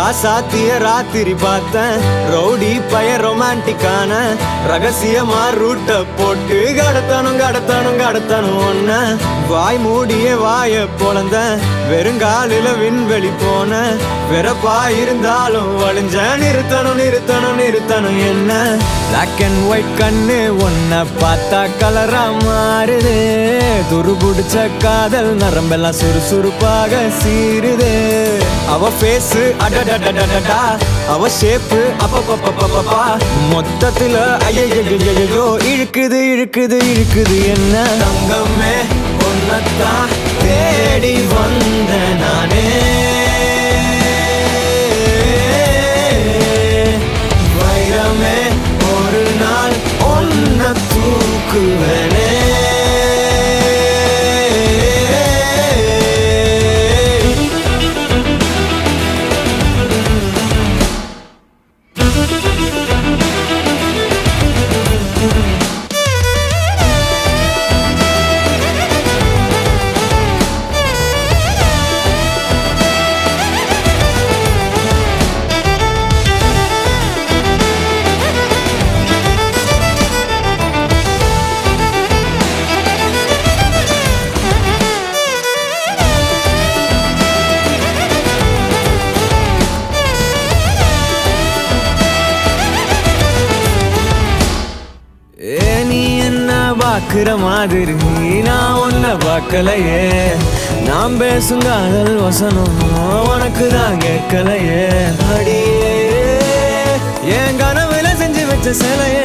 ராசாத்திய ராத்திரி பார்த்தேன் ரவுடி பய ரொமான்டிக்கான ரகசியமா ரூட்ட போட்டு கடத்தணும் ஒன்ன வாய் மூடிய வாய பொழந்த வெறுங்காலில விண்வெளி போன வெறப்பா இருந்தாலும் வழிஞ்ச நிறுத்தணும் என்ன பிளாக் அண்ட் ஒயிட் கண்ணு ஒன்ன பார்த்தா கலரா மாறுது துருபுடிச்ச காதல் நரம்பெல்லாம் சுறுசுறுப்பாக சீருது அவ ஃபேஸ் அடடடடடடா அவ ஷேப்பு அப்பப்பப்பப்பப்பா மொத்தத்துல ஐயோ இழுக்குது என்ன தங்கமே ஒன்னத்தான் தேடி வந்த நானே வைரமே ஒரு நாள் ஒன்ன தூக்குவனே பாக்குற மாதிரி நான் ஒன்ன பார்க்கலையே நாம் பேசும் காதல் வசனம் உனக்கு தான் கேட்கலையே அடியே என் கனவுல செஞ்சு வச்ச சிலையே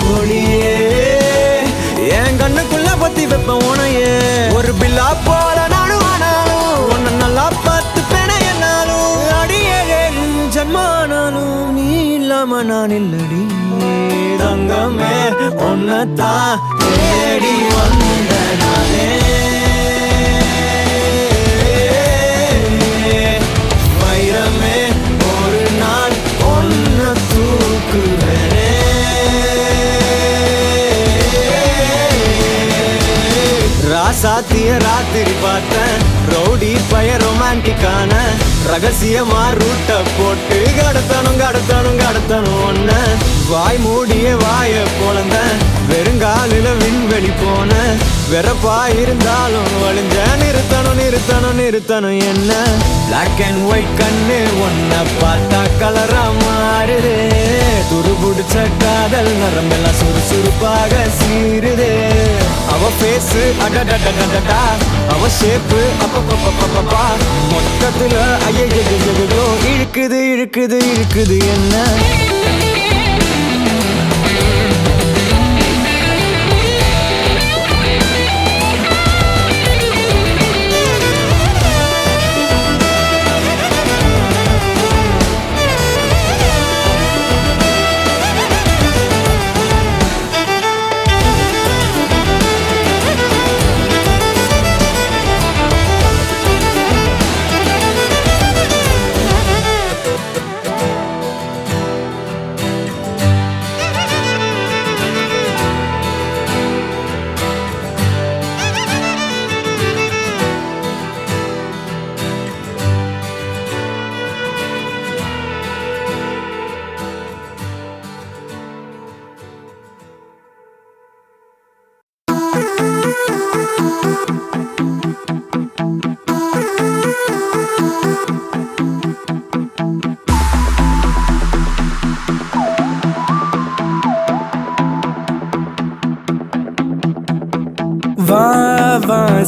கொடியே என் கண்ணுக்குள்ள பத்தி வைப்ப உனையே ஒரு பில்லா போல நானும் ஆனாலும் உன்ன நல்லா பார்த்து பெண என்னாலும் அடியே ஜன்மானாலும் நீ இல்லாம நான் இல்லடி தங்கமே ஒன்னத்தான் தேடி வந்த நானே வைரமே ஒரு நாள் ஒன்ன தூக்குவனே ராசாத்திய ராத்திரி பார்த்தேன் ரவுடி பய ரொமான்டிக்கான ரகசியமா ரூட்ட போட்டு கடத்தணும் ஒன்ன வாய் மூடிய வாய பொழந்த வெறுங்காலில விண்வெளி போன வெறப்பா இருந்தாலும் வழிஞ்ச நிறுத்தணும் என்ன பிளாக் அண்ட் ஒயிட் கண்ணு ஒன்ன பார்த்தா கலரா மாறுது துருபுடிச்ச காதல் நரம்பெல்லாம் சுறுசுறுப்பாக சீருது அவ ஃபேஸ் அடடடடடா அவ ஷேப்பு அப்பப்பப்பப்பப்பா மொத்தத்துல ஐயோ இழுக்குது என்ன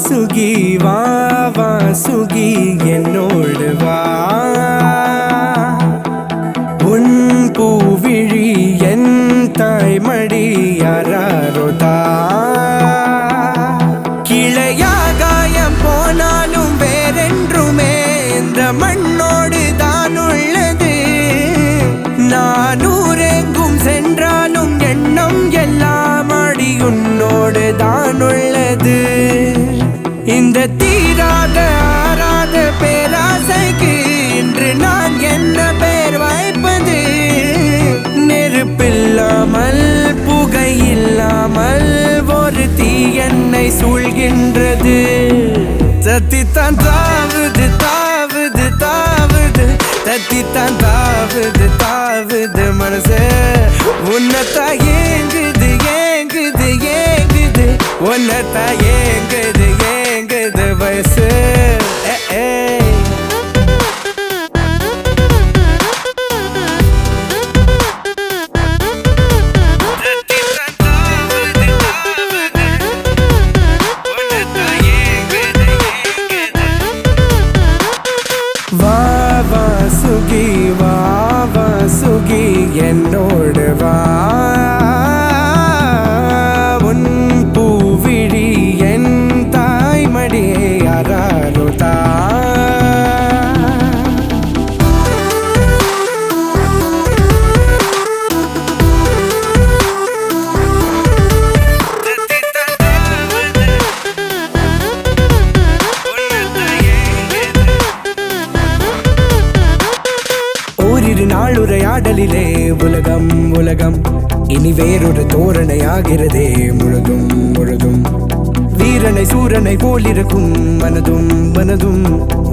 சுகி வா சுகி என்னோடு வா உன் பூவிழி என் தாய்மடி யாரோதா கிளையாகாயம் போனாலும் வேறென்றுமே இந்த மண்ணோடு தான் உள்ளது நானூரெங்கும் சென்றாலும் எண்ணம் எல்லாம் அடி உன்னோடு தான் உள்ளது இந்த தீராத ஆராத பேராசைக்கு இன்று நான் என்ன பேர் வைப்பது நெருப்பில்லாமல் புகையில்லாமல் ஒரு தீ என்னை சூழ்கின்றது சத்தித்தான் தாவுது தத்தித்தான் தாவுது தாவுது மனசு உன்னத்தா ஏங்குது ஏங்குது ஏங்குது உன்னத்தா ஏங்குது ஏங்குது வயசு சுகி என்னோடு வா உன் பூவிழி என் தாய்மடியே யாராருதா நாளுரையாடலிலே உலகம் உலகம் இனி வேறொரு தோரணையாகிறதே முழுதும் முழுதும் வீரனை சூரனை போலிருக்கும் மனதும் மனதும்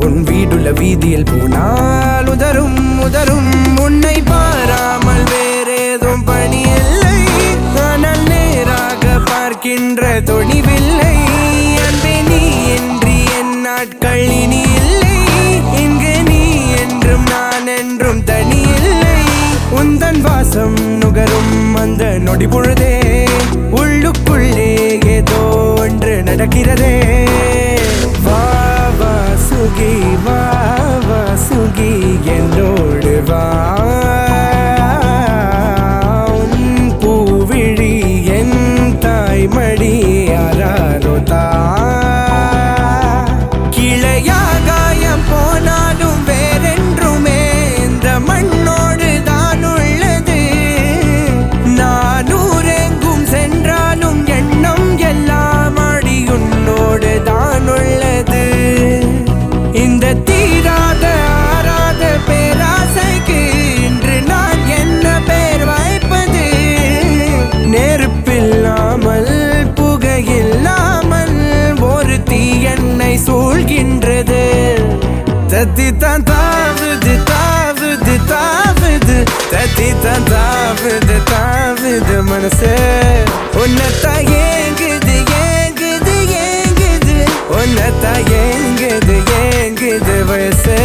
உன் வீடுள்ள வீதியில் போனால் உதரும் உதரும் உன்னை பாராமல் வேறேதும் பணி இல்லை ஆனால் நேராக பார்க்கின்ற துணிவில்லை அன்பே நீ என்று என் நாட்கள் இனி இல்லை இங்கு நீ என்றும் நான் என்றும் தனி இல்லை உந்தன் வாசம் நுகரும் அந்த நொடி பொழுதே உள்ளுக்குள்ளே ஏதோ ஒன்று நடக்கிறதே வா வா சுகி வா வா சுகி என்னோடு வா உன் பூவிழி என் தாய்மடி யாராரோதா கிளையாகாயம் போனாலும் வேறென்றுமே இந்த மண்ணோடு தான் உள்ளது நானூரெங்கும் சென்றாலும் எண்ணம் எல்லாம் அடி உன்னோடு தான் உள்ளது இந்த தீராத ஆறாத பேராசைக்கு இன்று நான் என்ன பேர் வைப்பது நெருப்பில்லாமல் புகையில்லாமல் ஒரு தீ என்னை சூழ்கின்றது தத்தித்தான் தாவுது தாவுது தாவுது தத்தித்தான் தாவுது தாவுது மனசு உன்னத்தா ஏங்குது ஏங்குது ஏங்குது உன்னத்தா ஏங்குது ஏங்குது வயசு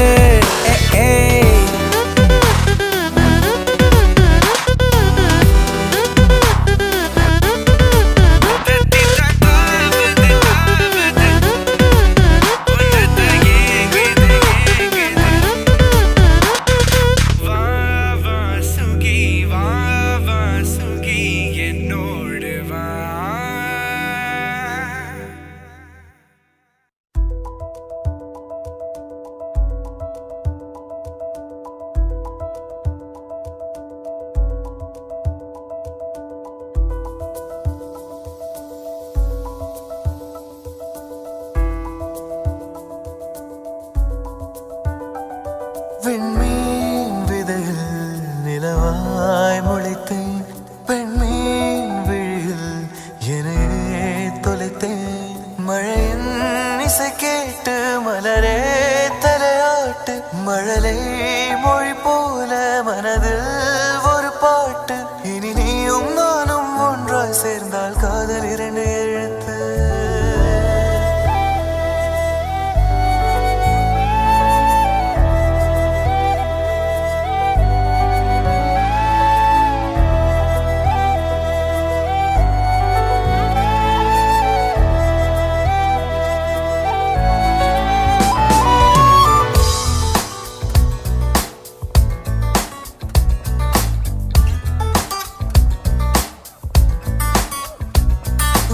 விண்மீன் விதையில் நிலவாய் முளைத்தேன் பெண்மீன் விழியில் என்னையே தொலைத்தேன் மழையின் இசை கேட்டு மலரே தலையாட்டு மழலை மொழி போல மனதில் ஒரு பாட்டு இனி நீயும் நானும் ஒன்றாய் சேர்ந்தால் காதல் இரண்டு எழுத்து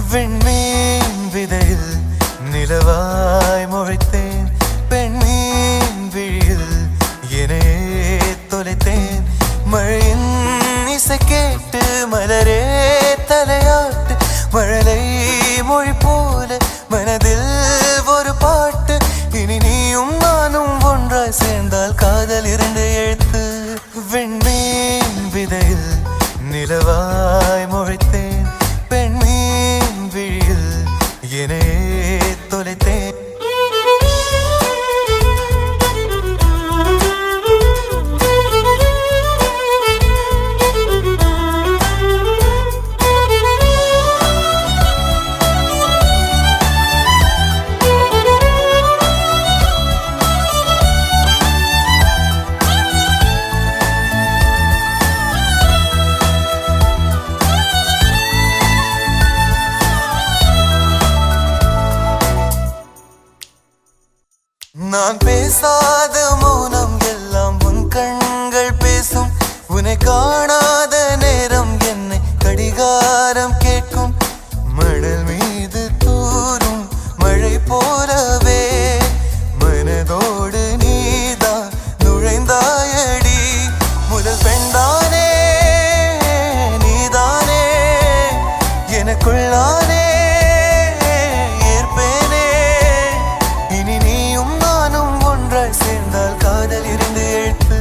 விண்மீன் விதையில் நிலவாய் முளைத்தேன் பெண்மீன் விழியில் என்னையே தொலைத்தேன் மழையின் இசை கேட்டு மலரே தலையாட்டு மழலை மொழி போல மனதில் ஒரு பாட்டு இனி நீயும் நானும் ஒன்றாய் சேர்ந்தால் காதல் இரண்டு எழுத்து விண்மீன் விதையில் நிலவாய் முளைத்தேன் பெண்மீன் விழியில் என்னையே தொலைத்தேன் நான் பேசாத மௌனம் எல்லாம் உன் கண்கள் பேசும். உன்னை காணாத நேரம் என்னை கடிகாரம் கேட்கும். மணல் மீது தூரும் மழை போலவே மனதோடு நீதான் நுழைந்தாயடி. முதல் பெண்தானே நீதானே எனக்குள்ளானே ஏற்பேனே. இனி நீயும் நானும் ஒன்றாய் சேர்ந்தால் காதல் இருந்து எழுத்து.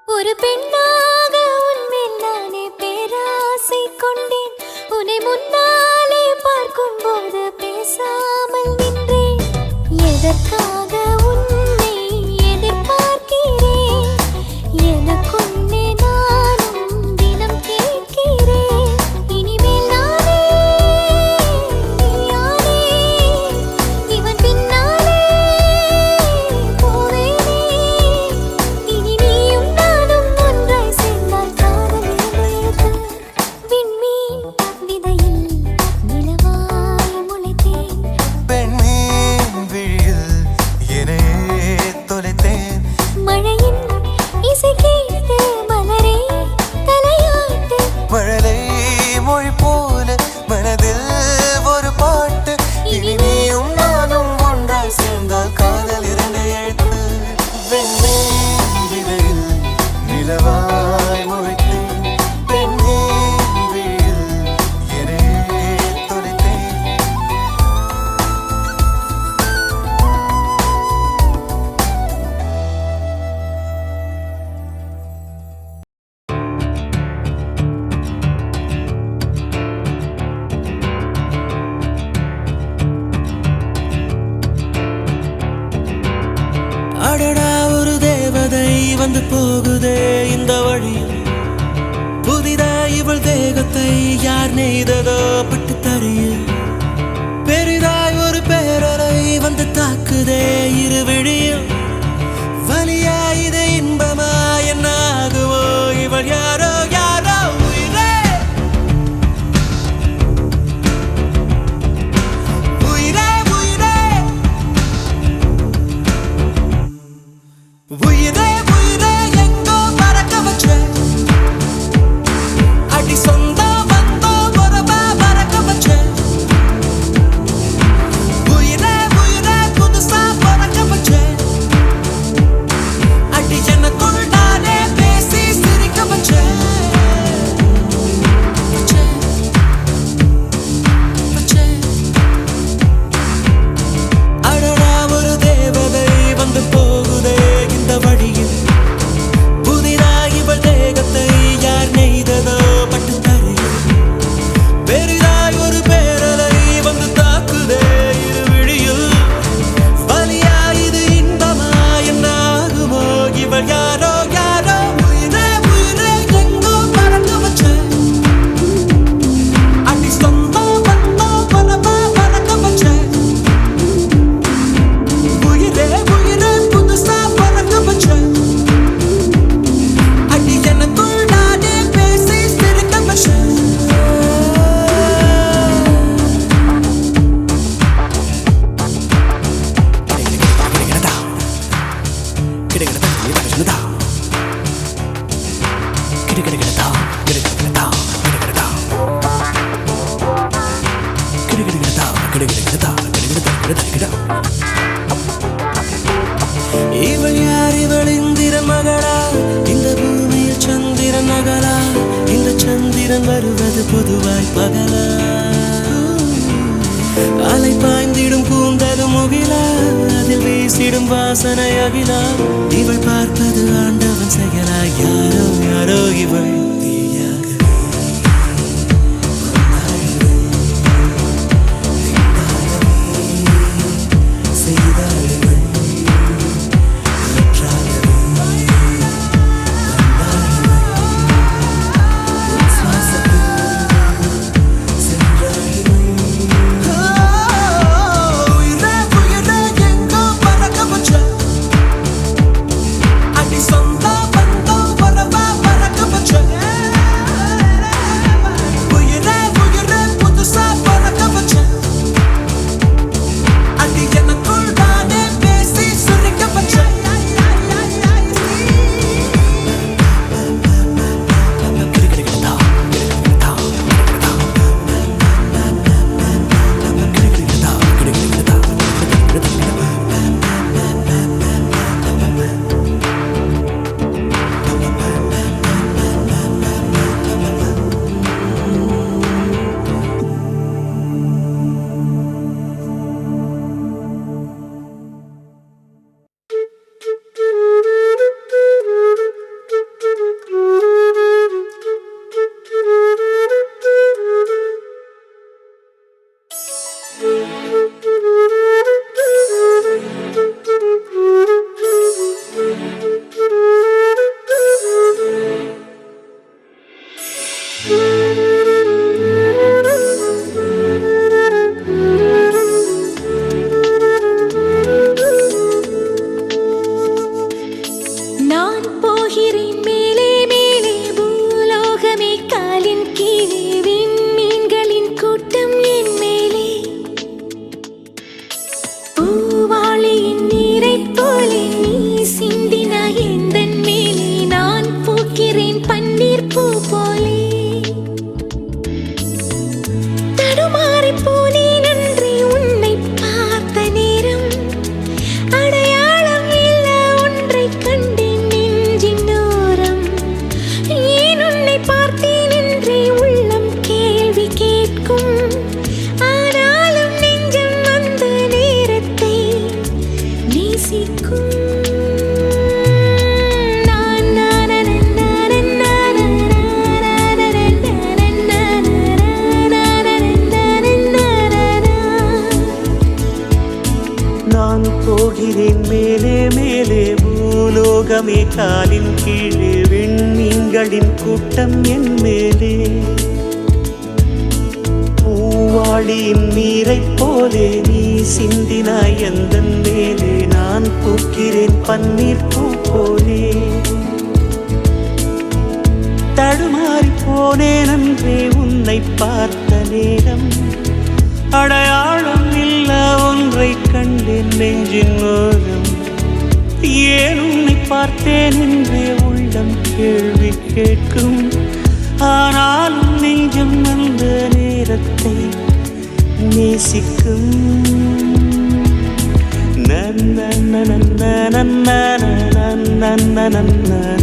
ஒரு பெண்ணாக உன்மேல் நானே பேராசை கொண்டேன். உன்னை முன்னாலே பார்க்கும் போது பேசாமல் நின்றேன். எதற்காக உன்னை எதிர்பார்க்கிறேன்? எனக்குள்ளே நானும் தினம் கேட்கிறேன். இனிமேல் நானே நீயானே இவன் பின்னாலே போவேனே. இனி நீயும் நானும் ஒன்றாய் சேர்ந்தால் காதல் எழுத்து. விண்மீன் விதையில் நிலவாய் முளைத்தேன். பெண்மீன் விழியில் என்னையே தொலைத்தேன். மழையின் இசை கேட்டு மலரே தலையாட்டு. மழலை மொழி போல மனதில் ஒரு பாட்டு. இனி நீயும் நானும் ஒன்றாய் சேர்ந்தால் காதல் இரண்டு எழுத்து. பெண்மீன் விதையில் நிலவாய் முளைத்தேன். பெண்மீன் விழியில் என்னையே தொலைத்தேன். அடடா ஒரு தேவதை வந்து போகுதே இந்த வழியில். புதிதாய் இவள் தேகத்தை யார் நெய்ததோ பட்டு தரையில். பெரிதாய் ஒரு பேரலை வந்து தாக்குதே இரு விழியில். வலியா இது இன்பமா என்ன ஆகுவோ இவள் யாரோ யாரோ உயிரே. உயிரே உயிரே உயிரே உயிரே எங்கோ பறக்க வச்ச அடி சொந்தம் வந்தோ உறவா பறக்க வச்ச. உயிரே உயிரே புதுசா பறக்க வச்ச அடி எனக்குள் நானே பேசி சிரிக்க வச்ச. அடடா ஒரு தேவதை வந்து போகுதே இந்த வழியில். புதிதாய் இவள் தேகத்தை யார் நெய்ததோ பட்டு தரையில். பெரிதாய் ஒரு பேரலை வந்து தாக்குதே இரு விழியில். வலியா இது இன்பமா என்ன ஆகுமோ இவள் யாரோ யாரோ உயிரே உயிரே எங்கோ பறக்க வச்ச அடி சொந்தம் வந்தோ பலமா பறக்க வச்ச. உயிரே உயிரே புதுசா பறக்க வச்ச அடி எனக்குள் நானே பேசி சிரிக்க வச்ச. இவள் யார் இவள் இந்திரன் மகளா? இந்த பூமியில் சந்திரன் மகளா? இந்த சந்திரன் வருவது பொதுவாய் பகலா? அலை பாய்ந்திடும் கூந்தலும் முகிலா, அதில் வீசிடும் வாசனை அகிலா. இவள் பார்ப்பது ஆண்டவன் செயலா, யாரோ யாரோ இவள் காலின் கீழே விண்மீன்களின் கூட்டம் என் மேலே. பூவாளியின் நீரைப் போலே நீ சிந்தினாய் எந்தன் மேலே. நான் பூக்கிறேன் பன்னீர் பூ போலே. தடுமாறி போனேன் அன்றே உன்னை பார்த்த நேரம். அடையாளம் இல்ல ஒன்றை கண்டேன் நெஞ்சின் ஓரம். ஏன் உன்னை பார்த்தேன் என்றே உள்ளம் கேள்வி கேட்கும். ஆனாலும் நெஞ்சம் அந்த நேரத்தை நேசிக்கும். நன்ன நன்ன நன்ன நன்ன நன்ன நன்ன நன்ன.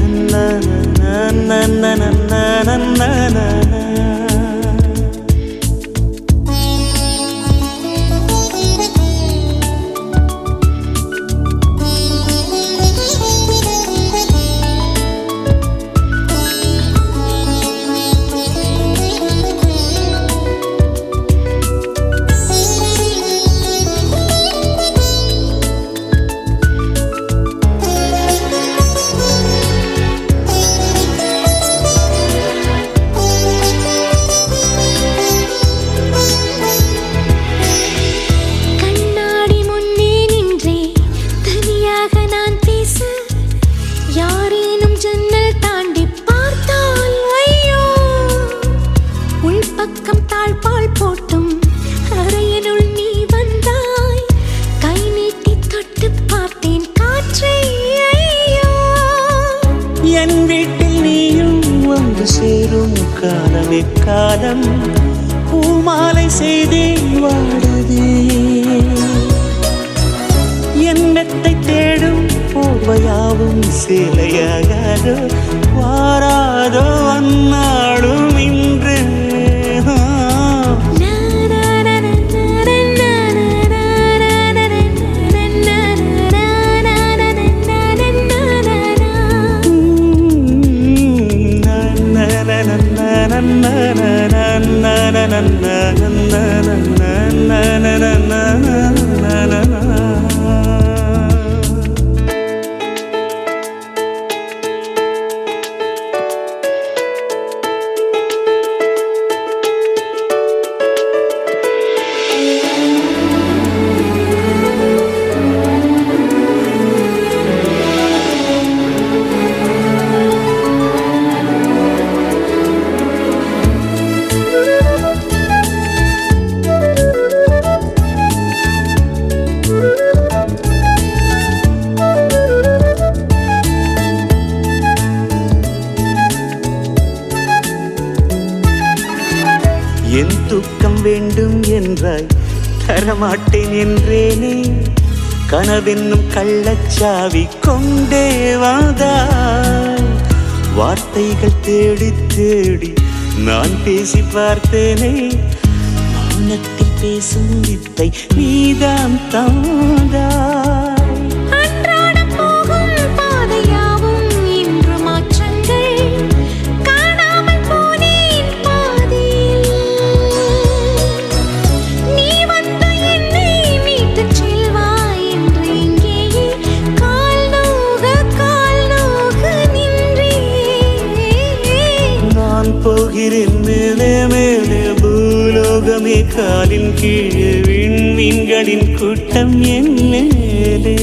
காலம் பூமாலை செய்தே வாடுதே. என் மெத்தை தேடும் போர்வையாவும் சேலையாகாதோ வாராதோ அந்நாளும் இன்று. என் தூக்கம் வேண்டும் என்றாய் தரமாட்டேன் என்றேனே கனவென்னும் கள்ளச்சாவி கொண்டே வாதாய் வார்த்தைகள் தேடி தேடி நான் பேசி பார்த்தேனே மௌனத்தில் பேசும் வித்தை நீதான் தாதாய் போகிறேன் மேலே மேலே பூலோகமே காலின் கீழே விண்மீன்களின் கூட்டம் என் மேலே